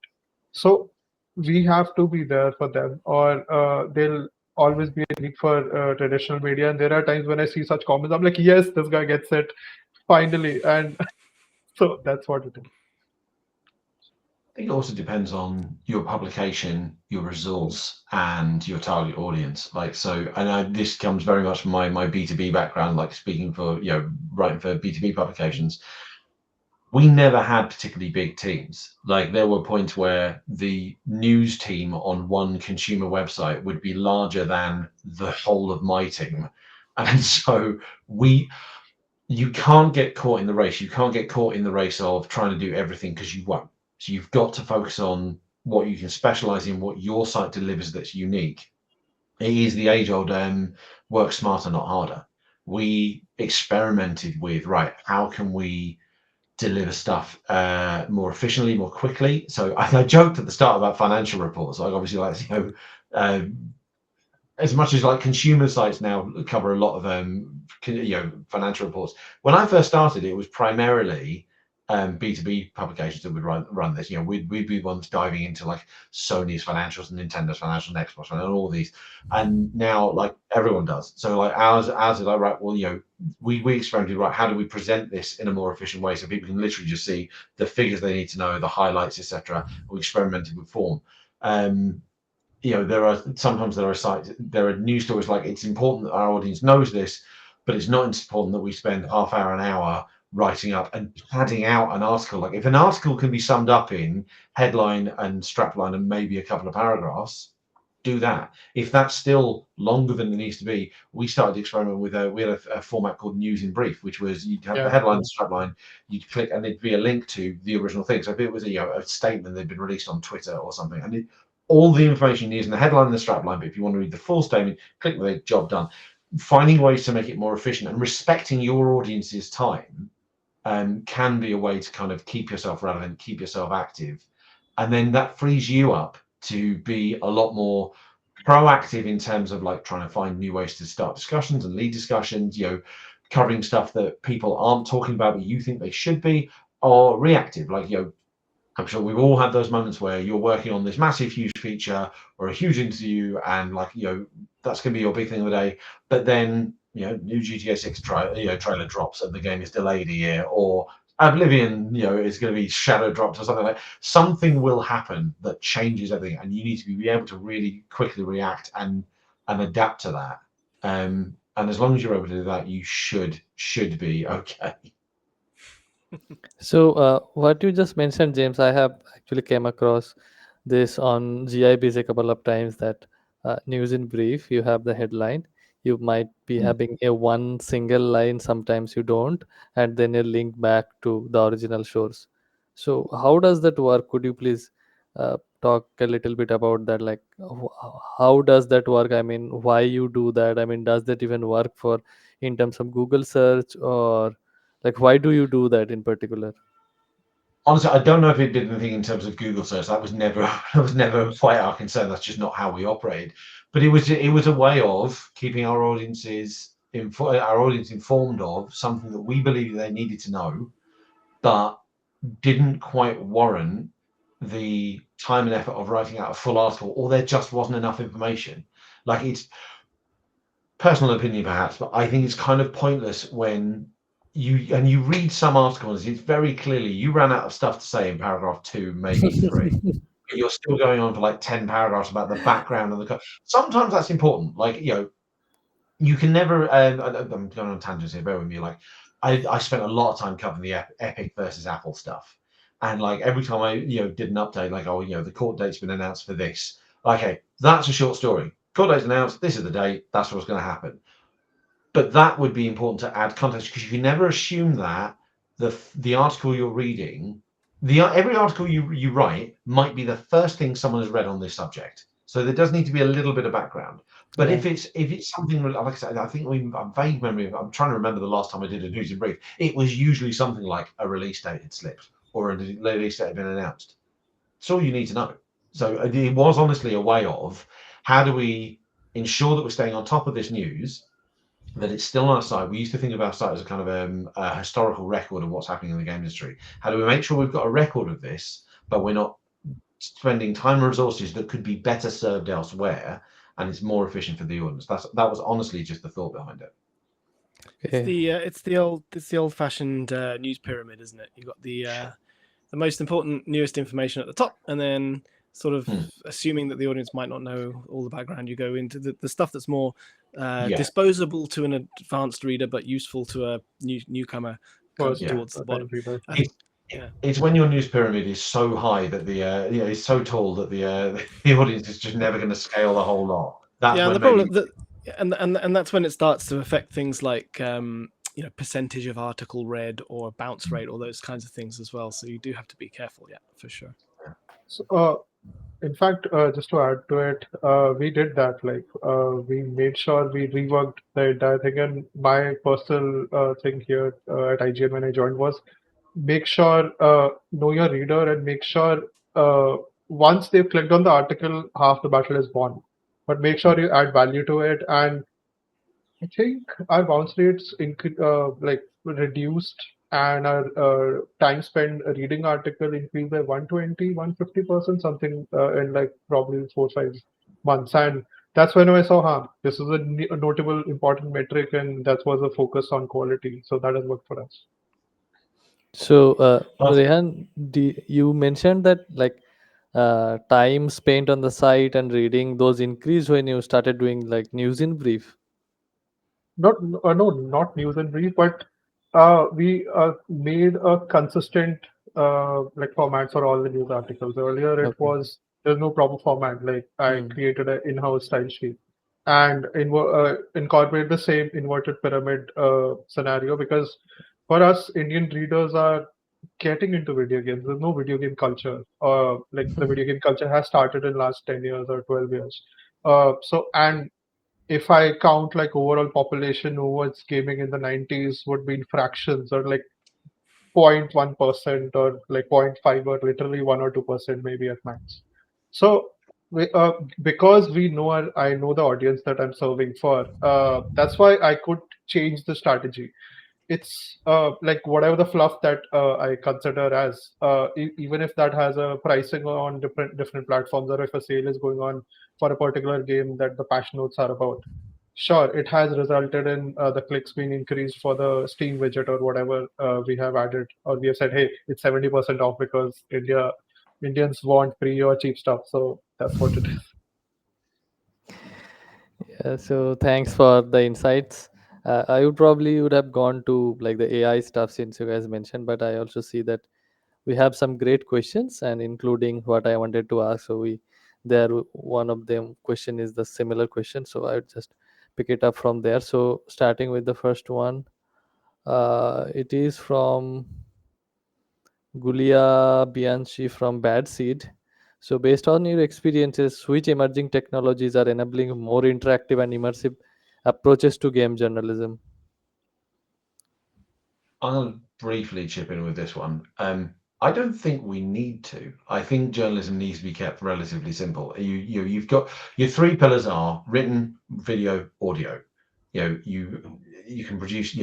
So we have to be there for them, or they'll always be a need for traditional media. And there are times when I see such comments, I'm like, yes, this guy gets it finally. And so that's what it is. I think it also depends on your publication, your resource, and your target audience. Like, so, and this comes very much from my B2B background, like speaking for, writing for B2B publications. We never had particularly big teams. Like, there were points where the news team on one consumer website would be larger than the whole of my team. And so you can't get caught in the race. You can't get caught in the race of trying to do everything, because you won't. So you've got to focus on what you can specialize in, what your site delivers that's unique. It is the age-old work smarter, not harder. We experimented with, right, how can we deliver stuff more efficiently, more quickly? So I joked at the start about financial reports. Like, obviously, like, as much as like consumer sites now cover a lot of financial reports. When I first started, it was primarily B2B publications that would run this. We'd be ones diving into like Sony's financials and Nintendo's financials and Xbox and all these. And now like everyone does. So like ours is like, right, well, we experimented, right, how do we present this in a more efficient way so people can literally just see the figures they need to know, the highlights, etc. We experimented with form. There are sites, there are news stories like, it's important that our audience knows this, but it's not important that we spend half hour, an hour writing up and padding out an article. Like if an article can be summed up in headline and strapline and maybe a couple of paragraphs, do that. If that's still longer than it needs to be, we started experimenting with we had a format called News in Brief, which was you'd have the headline, the strapline, you'd click, and it'd be a link to the original thing. So if it was a statement that had been released on Twitter or something, and all the information you need in the headline and the strapline, but if you want to read the full statement, click the job done. Finding ways to make it more efficient and respecting your audience's time can be a way to kind of keep yourself relevant, keep yourself active, and then that frees you up to be a lot more proactive in terms of like trying to find new ways to start discussions and lead discussions, covering stuff that people aren't talking about but you think they should be, or reactive, like I'm sure we've all had those moments where you're working on this massive, huge feature or a huge interview, and like that's going to be your big thing of the day. But then new GTA 6 trailer drops and the game is delayed a year, or Oblivion is going to be shadow dropped or something like that. Something will happen that changes everything, and you need to be able to really quickly react and adapt to that. And as long as you're able to do that, you should be okay. So what you just mentioned, James, I have actually came across this on GIBs a couple of times, that news in brief, you have the headline, you might be having a one single line, sometimes you don't, and then a link back to the original source. So how does that work? Could you please talk a little bit about that? Like how does that work? I mean, why you do that? I mean, does that even work for in terms of Google search, or like why do you do that in particular? Honestly, I don't know if it did anything in terms of Google search. That was never quite our concern. That's just not how we operate. But it was a way of keeping our audience informed of something that we believe they needed to know, but didn't quite warrant the time and effort of writing out a full article, or there just wasn't enough information. Like, it's personal opinion perhaps, but I think it's kind of pointless when you read some articles, it's very clearly you ran out of stuff to say in paragraph 2, maybe 3. But you're still going on for like 10 paragraphs about the background and sometimes that's important. Like, you can never I'm going on tangents here, bear with me. Like, I spent a lot of time covering the Epic versus Apple stuff, and like every time I did an update, like, oh, the court date's been announced for this. Okay, that's a short story. Court date's announced, this is the date, that's what's going to happen. But that would be important to add context, because you can never assume that the article you're reading, every article you write might be the first thing someone has read on this subject. So there does need to be a little bit of background. But if it's something, like I said, I think a vague memory. I'm trying to remember the last time I did a news in brief. It was usually something like a release date had slipped or a release date had been announced. That's all you need to know. So it was honestly a way of how do we ensure that we're staying on top of this news, that it's still on our site. We used to think of our site as a kind of a historical record of what's happening in the game industry. How do we make sure we've got a record of this, but we're not spending time and resources that could be better served elsewhere, and it's more efficient for the audience? That was honestly just the thought behind it. It's the old fashioned news pyramid, isn't it? You've got the most important, newest information at the top, and then sort of assuming that the audience might not know all the background, you go into the stuff that's more disposable to an advanced reader but useful to a newcomer towards the bottom. It's when your news pyramid is so high that it's so tall that the audience is just never going to scale the whole lot. That's when the problem and that's when it starts to affect things like percentage of article read or bounce rate, or those kinds of things as well. So you do have to be careful, for sure. So, in fact, just to add to it, we did that. Like, we made sure we reworked the entire thing. And my personal thing here at IGN when I joined was make sure know your reader, and make sure once they've clicked on the article, half the battle is won. But make sure you add value to it. And I think our bounce rates reduced, and our time spent reading article increased by 120, 150%, something in like probably 4 or 5 months. And that's when I saw, this is a notable, important metric, and that was a focus on quality. So that has worked for us. So, Rehan, you mentioned that like time spent on the site and reading, those increased when you started doing like news in brief. not no, not news and brief, but we made a consistent like format for all the news articles. Earlier, it Okay. was there's no proper format. Like I Hmm. created an in-house style sheet and incorporate the same inverted pyramid scenario because for us, Indian readers are getting into video games. There's no video game culture. Like the video game culture has started in last 10 years or 12 years. And if I count like overall population who was gaming in the 90s would be in fractions or like 0.1% or like 0.5 or literally 1 or 2% maybe at max. So because we know I know the audience that I'm serving for, that's why I could change the strategy. It's like whatever the fluff that I consider as, even if that has a pricing on different platforms, or if a sale is going on for a particular game that the patch notes are about. Sure, it has resulted in the clicks being increased for the Steam widget or whatever we have added, or we have said, hey, it's 70% off because Indians want free or cheap stuff. So that's what it is. Yeah, so thanks for the insights. I would have gone to like the AI stuff since you guys mentioned, but I also see that we have some great questions and including what I wanted to ask. So we there one of them question is the similar question. So I would just pick it up from there. So starting with the first one, it is from Gulia Bianchi from Bad Seed. So, based on your experiences, which emerging technologies are enabling more interactive and immersive approaches to game journalism? I'll briefly chip in with this one. I don't think we need to. I think journalism needs to be kept relatively simple. You've got your three pillars are written, video, audio. You can produce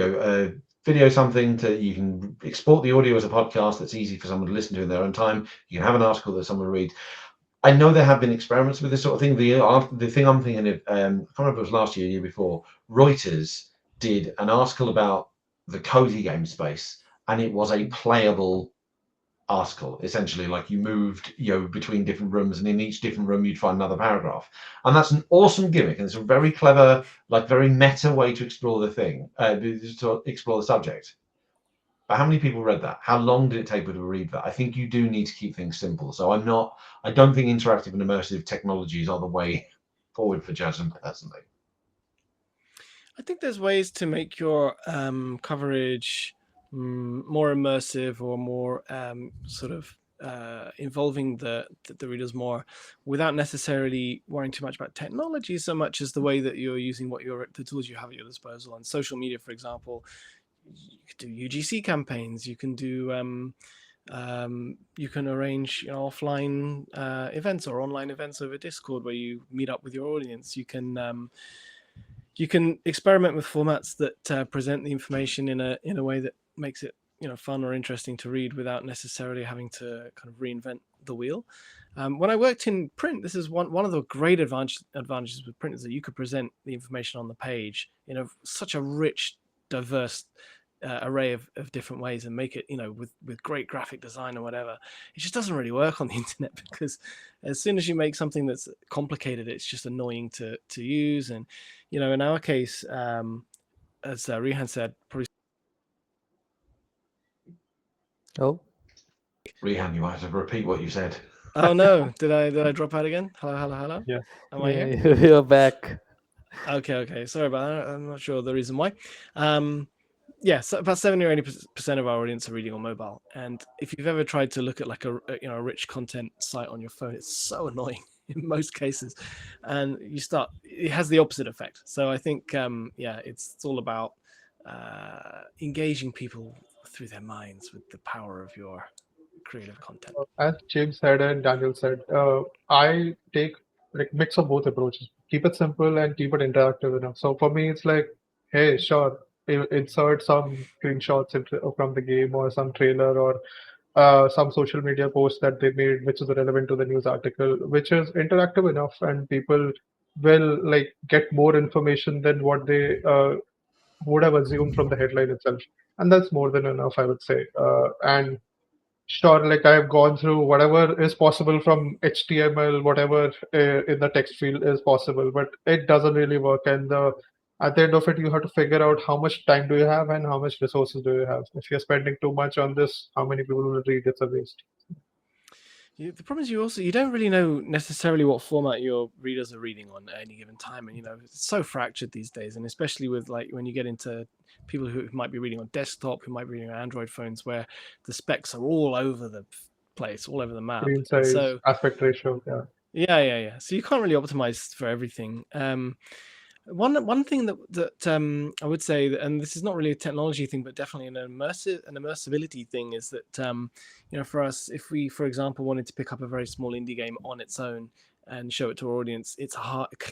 video something to you can export the audio as a podcast that's easy for someone to listen to in their own time. You can have an article that someone reads. I know there have been experiments with this sort of thing. The thing I'm thinking of, I can't remember if it was last year, year before. Reuters did an article about the cozy game space, and it was a playable article. Essentially, like you moved, between different rooms, and in each different room you'd find another paragraph. And that's an awesome gimmick, and it's a very clever, like very meta way to explore to explore the subject. But how many people read that? How long did it take people to read that? I think you do need to keep things simple. So I don't think interactive and immersive technologies are the way forward for journalism personally. I think there's ways to make your coverage more immersive or more sort of involving the readers more without necessarily worrying too much about technology so much as the way that you're using the tools you have at your disposal. On social media, for example, you could do UGC campaigns. You can do you can arrange offline events or online events over Discord where you meet up with your audience. You can experiment with formats that present the information in a way that makes it fun or interesting to read without necessarily having to kind of reinvent the wheel. When I worked in print, this is one of the great advantages with print is that you could present the information on the page in such a rich, diverse array of different ways and make it with great graphic design or whatever. It just doesn't really work on the internet because as soon as you make something that's complicated, it's just annoying to use. And in our case, as Rehan said, probably. Oh, Rehan, you might have to repeat what you said. Oh no! Did I drop out again? Hello. Yeah. Am I yeah, here? you're back. Okay. Sorry about that. I'm not sure the reason why. Yeah, so about 70 or 80% of our audience are reading on mobile, and if you've ever tried to look at like a rich content site on your phone, it's so annoying in most cases, and it has the opposite effect. So I think it's all about engaging people through their minds with the power of your creative content. As James said and Daniel said, I take like mix of both approaches. Keep it simple and keep it interactive enough. So for me, it's like, hey, sure, insert some screenshots from the game or some trailer or some social media post that they made, which is relevant to the news article, which is interactive enough, and people will like get more information than what they would have assumed from the headline itself, and that's more than enough, I would say. And sure, like I've gone through whatever is possible from HTML, whatever in the text field is possible, but it doesn't really work. And the at the end of it, you have to figure out how much time do you have and how much resources do you have. If you're spending too much on this, how many people will read? It's a waste. The problem is you don't really know necessarily what format your readers are reading on at any given time, and it's so fractured these days, and especially with like when you get into people who might be reading on desktop, who might be reading on Android phones, where the specs are all over the place, all over the map, Screen and size, so aspect ratio, yeah. yeah. So you can't really optimize for everything. One thing that I would say that, and this is not really a technology thing, but definitely an immersibility thing, is that for us, if we, for example, wanted to pick up a very small indie game on its own and show it to our audience, it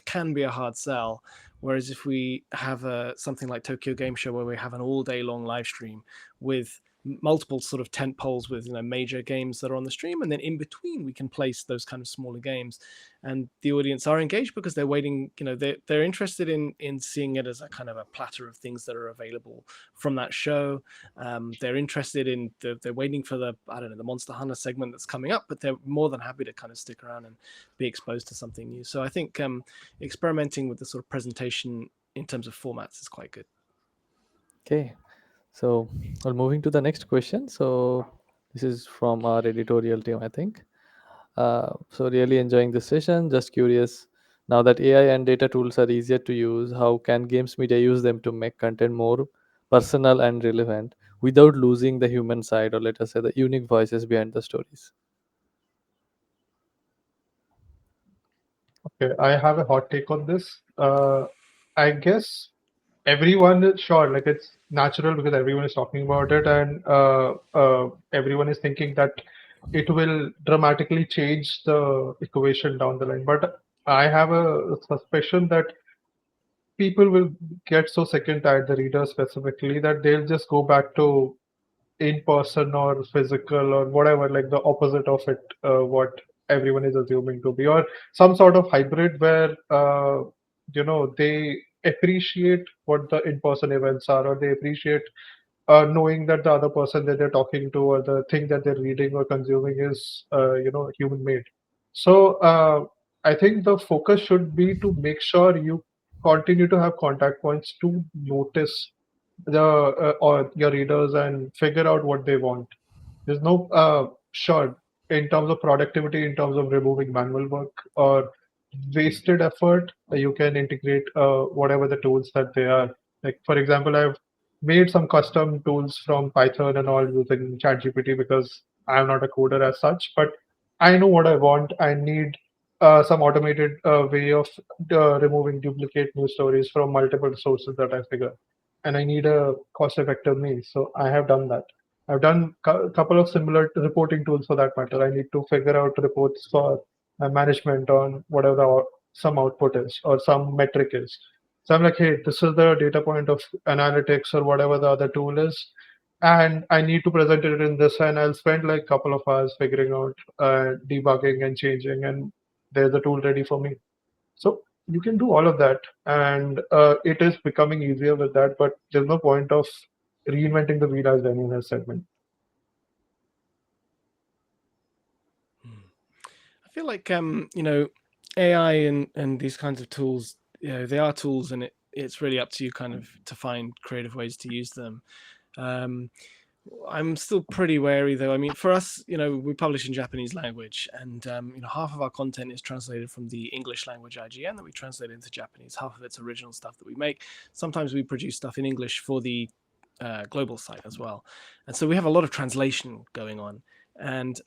can be a hard sell. Whereas if we have something like Tokyo Game Show, where we have an all-day long live stream with multiple sort of tent poles with major games that are on the stream, and then in between we can place those kind of smaller games, and the audience are engaged because they're waiting, they're interested in seeing it as a kind of a platter of things that are available from that show. They're interested in they're waiting for the Monster Hunter segment that's coming up, but they're more than happy to kind of stick around and be exposed to something new. So I think experimenting with the sort of presentation in terms of formats is quite good. Okay, so well, moving to the next question. So this is from our editorial team, I think. So really enjoying this session. Just curious, now that AI and data tools are easier to use, how can games media use them to make content more personal and relevant without losing the human side, or let us say the unique voices behind the stories? Okay, I have a hot take on this. I guess everyone is sure, like it's natural because everyone is talking about it, and everyone is thinking that it will dramatically change the equation down the line. But I have a suspicion that people will get so sick and tired, the readers specifically, that they'll just go back to in person or physical or whatever, like the opposite of it, what everyone is assuming to be, or some sort of hybrid where they appreciate what the in-person events are, or they appreciate knowing that the other person that they're talking to or the thing that they're reading or consuming is human made. So I think the focus should be to make sure you continue to have contact points to notice the or your readers and figure out what they want. There's no sure, in terms of productivity, in terms of removing manual work or wasted effort, you can integrate whatever the tools that they are. Like for example, I've made some custom tools from Python and all using ChatGPT because I'm not a coder as such, but I know what I want. I need some automated way of removing duplicate news stories from multiple sources that I figure, and I need a cost-effective means. So I have done that. I've done a couple of similar reporting tools for that matter. I need to figure out reports for management on whatever some output is or some metric is. So I'm like, hey, this is the data point of analytics or whatever the other tool is, and I need to present it in this, and I'll spend like a couple of hours figuring out, debugging and changing, and there's a tool ready for me. So you can do all of that, and it is becoming easier with that. But there's no point of reinventing the wheel, as Daniel has said. I feel like AI and these kinds of tools, they are tools, and it's really up to you kind of to find creative ways to use them. I'm still pretty wary though. I mean, for us, we publish in Japanese language, and half of our content is translated from the English language IGN that we translate into Japanese. Half of it's original stuff that we make. Sometimes we produce stuff in English for the global site as well, and so we have a lot of translation going on. And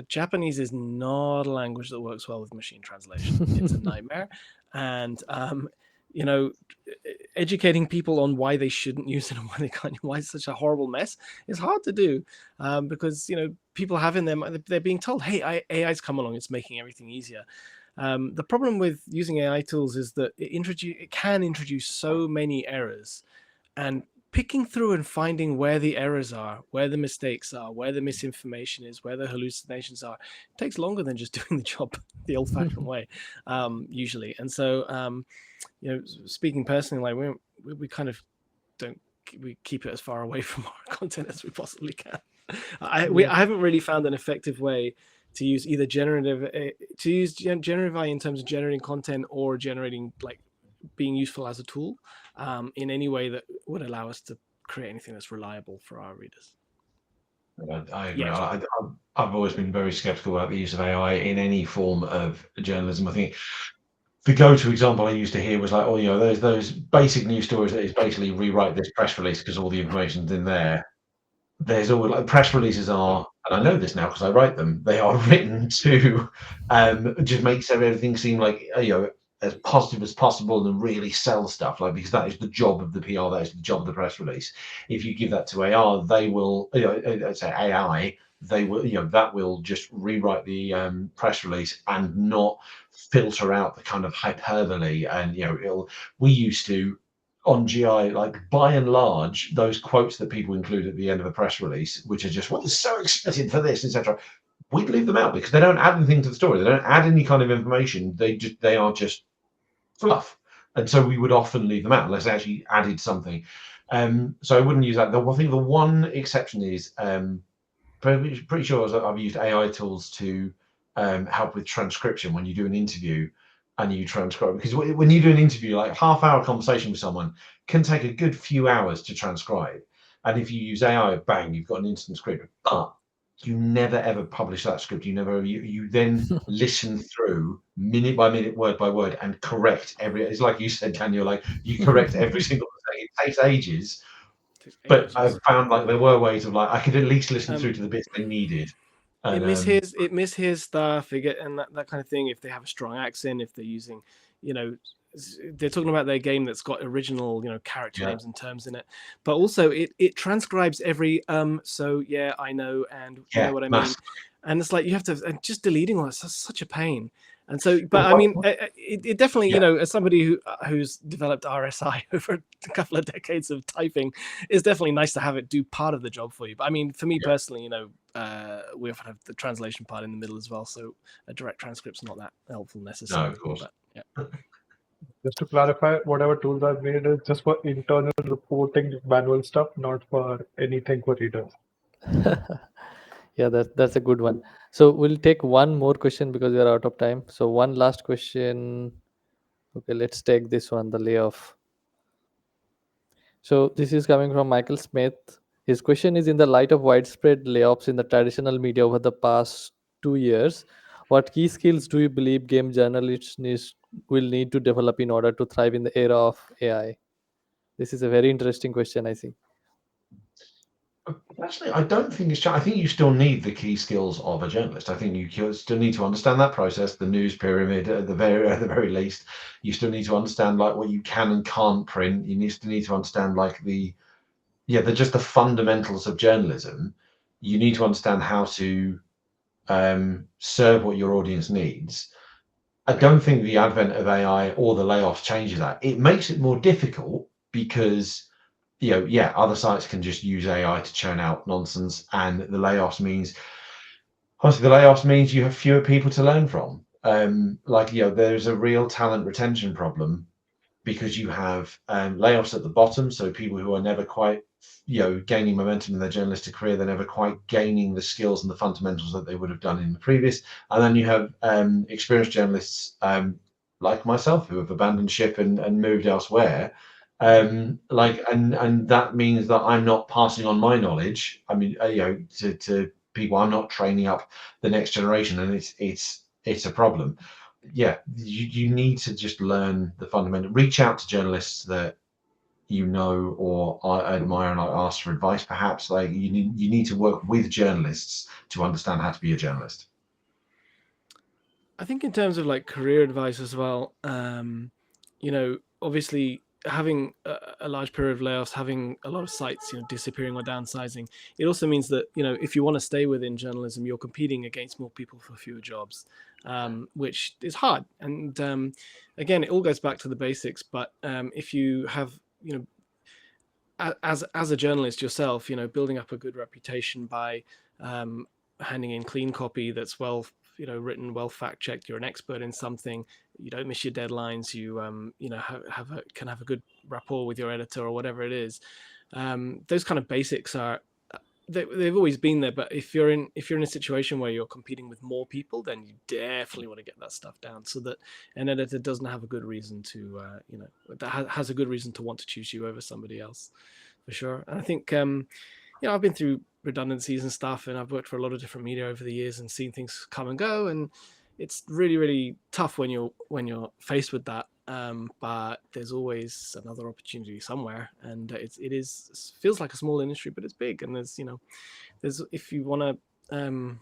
Japanese is not a language that works well with machine translation. It's a nightmare, and educating people on why they shouldn't use it and why it's such a horrible mess is hard to do, because people have in them, they're being told, hey, AI's come along, it's making everything easier. The problem with using AI tools is that it can introduce so many errors, and picking through and finding where the errors are, where the mistakes are, where the misinformation is, where the hallucinations are, takes longer than just doing the job the old-fashioned way, usually. And so, speaking personally, like we kind of we keep it as far away from our content as we possibly can. I haven't really found an effective way to use either generative AI in terms of generating content or generating like being useful as a tool in any way that would allow us to create anything that's reliable for our readers. I agree. Yeah. I've always been very skeptical about the use of AI in any form of journalism. I think the go-to example I used to hear was like, oh, those basic news stories that is basically rewrite this press release because all the information's in there. There's always like press releases are, and I know this now because I write them. They are written to just make everything seem like as positive as possible and really sell stuff, like, because that is the job of the PR, that is the job of the press release. If you give that to AR, they will, say AI, they will, that will just rewrite the press release and not filter out the kind of hyperbole. And we used to on GI, like by and large, those quotes that people include at the end of a press release, which are just, well, it's so excited for this, etc. We'd leave them out because they don't add anything to the story. They don't add any kind of information. They are just fluff. And so we would often leave them out unless they actually added something. So I wouldn't use that. I think the one exception is pretty sure I've used AI tools to help with transcription when you do an interview and you transcribe, because when you do an interview, like half-hour conversation with someone can take a good few hours to transcribe. And if you use AI, bang, you've got an instant script. But you never ever publish that script. You then listen through minute by minute, word by word, and correct it's like you said, Daniel, like you correct every single thing. It takes ages. But I've found like there were ways of like I could at least listen through to the bits they needed. And, it mishears stuff, and that kind of thing. If they have a strong accent, if they're using, they're talking about their game that's got original, character names and terms in it, but also it transcribes every so yeah, I know, and you know what I mean. And it's like you have to, and just deleting all that's such a pain. And so, but I mean, it definitely, as somebody who's developed RSI over a couple of decades of typing, it's definitely nice to have it do part of the job for you. But I mean, for me personally, we often have the translation part in the middle as well, so a direct transcript's not that helpful necessarily. No, of course. But, Just to clarify, whatever tools I've made is just for internal reporting manual stuff, not for anything for readers. Yeah, that's a good one. So we'll take one more question because we are out of time. So one last question. Okay, let's take this one, the layoff. So this is coming from Michael Smith. His question is: in the light of widespread layoffs in the traditional media over the past 2 years, what key skills do you believe game journalists will need to develop in order to thrive in the era of AI? This is a very interesting question, I think. Actually, I don't think it's. I think you still need the key skills of a journalist. I think you still need to understand that process, the news pyramid at the very least. You still need to understand like what you can and can't print. You still need to understand like just the fundamentals of journalism. You need to understand how to serve what your audience needs. I don't think the advent of AI or the layoffs changes that. It makes it more difficult because other sites can just use AI to churn out nonsense, and the layoffs means you have fewer people to learn from. There's a real talent retention problem because you have layoffs at the bottom, so people who are never quite gaining momentum in their journalistic career, they're never quite gaining the skills and the fundamentals that they would have done in the previous. And then you have experienced journalists like myself who have abandoned ship and moved elsewhere. And that means that I'm not passing on my knowledge. I mean, to people, I'm not training up the next generation, and it's a problem. Yeah, you need to just learn the fundamental. Reach out to journalists that you know or I admire and ask for advice. Perhaps like you need to work with journalists to understand how to be a journalist. I think in terms of like career advice as well, obviously having a large period of layoffs, having a lot of sites, disappearing or downsizing, it also means that, if you want to stay within journalism, you're competing against more people for fewer jobs, which is hard. And again, it all goes back to the basics. But if you have, as a journalist yourself, building up a good reputation by handing in clean copy that's well written, well fact checked, you're an expert in something, you don't miss your deadlines, you can have a good rapport with your editor or whatever it is. Those kind of basics are they've always been there, but if you're in a situation where you're competing with more people, then you definitely want to get that stuff down so that an editor doesn't have a good reason to that has a good reason to want to choose you over somebody else, for sure. And I think I've been through redundancies and stuff, and I've worked for a lot of different media over the years and seen things come and go, and it's really, really tough when you're faced with that. But there's always another opportunity somewhere, and it feels like a small industry, but it's big. And there's if you want to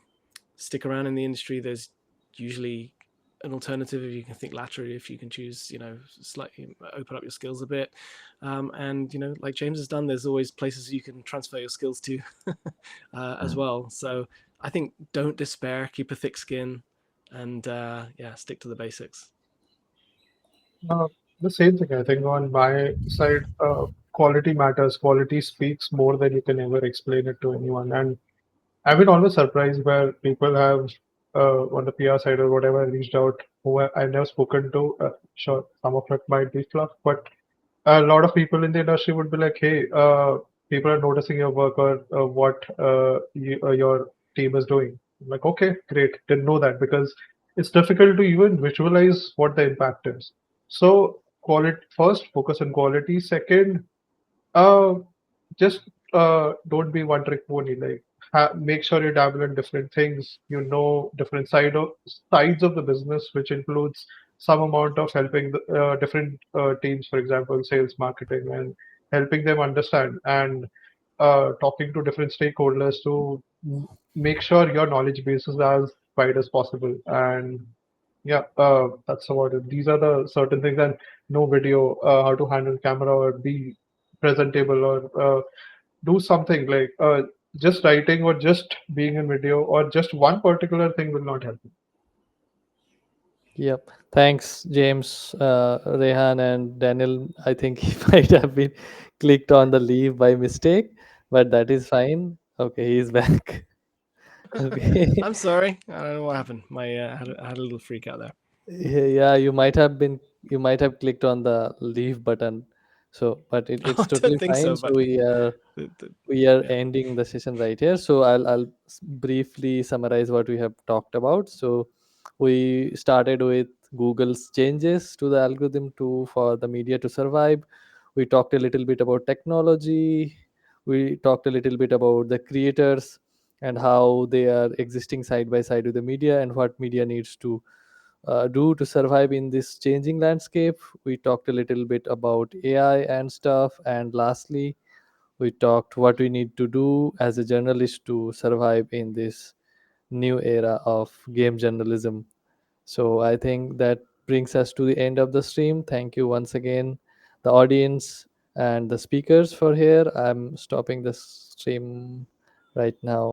stick around in the industry, there's usually an alternative if you can think laterally, if you can choose, slightly open up your skills a bit, and like James has done, there's always places you can transfer your skills to as well. So I think don't despair, keep a thick skin, and stick to the basics. Uh, the same thing, I think, on my side, quality matters. Quality speaks more than you can ever explain it to anyone. And I've been always surprised where people have, on the PR side or whatever, reached out who I've never spoken to. Sure, some of it might be fluff, but a lot of people in the industry would be like, hey, people are noticing your work or what your team is doing. I'm like, okay, great. Didn't know that because it's difficult to even visualize what the impact is. So, quality first, focus on quality. Second, uh, just don't be one trick pony. Like, make sure you dabble in different things. You know, different sides of the business, which includes some amount of helping the different teams, for example, sales, marketing, and helping them understand and talking to different stakeholders to make sure your knowledge base is as wide as possible. And yeah, that's about it. These are the certain things, and no video, how to handle camera or be presentable or do something like just writing or just being in video or just one particular thing will not help you. Yep. Thanks, James, Rehan, and Daniel. I think he might have been clicked on the leave by mistake, but that is fine. Okay, he's back. Okay. I'm sorry, I don't know what happened. I had a little freak out there. Yeah, you might have clicked on the leave button. So, but I it's don't totally think fine. so, So but we are yeah. ending the session right here. So I'll briefly summarize what we have talked about. So we started with Google's changes to the algorithm to for the media to survive. We talked a little bit about technology. We talked a little bit about the creators and how they are existing side by side with the media and what media needs to do to survive in this changing landscape. We talked a little bit about AI and stuff. And lastly, we talked what we need to do as a journalist to survive in this new era of game journalism. So I think that brings us to the end of the stream. Thank you once again, the audience and the speakers for here. I'm stopping the stream right now.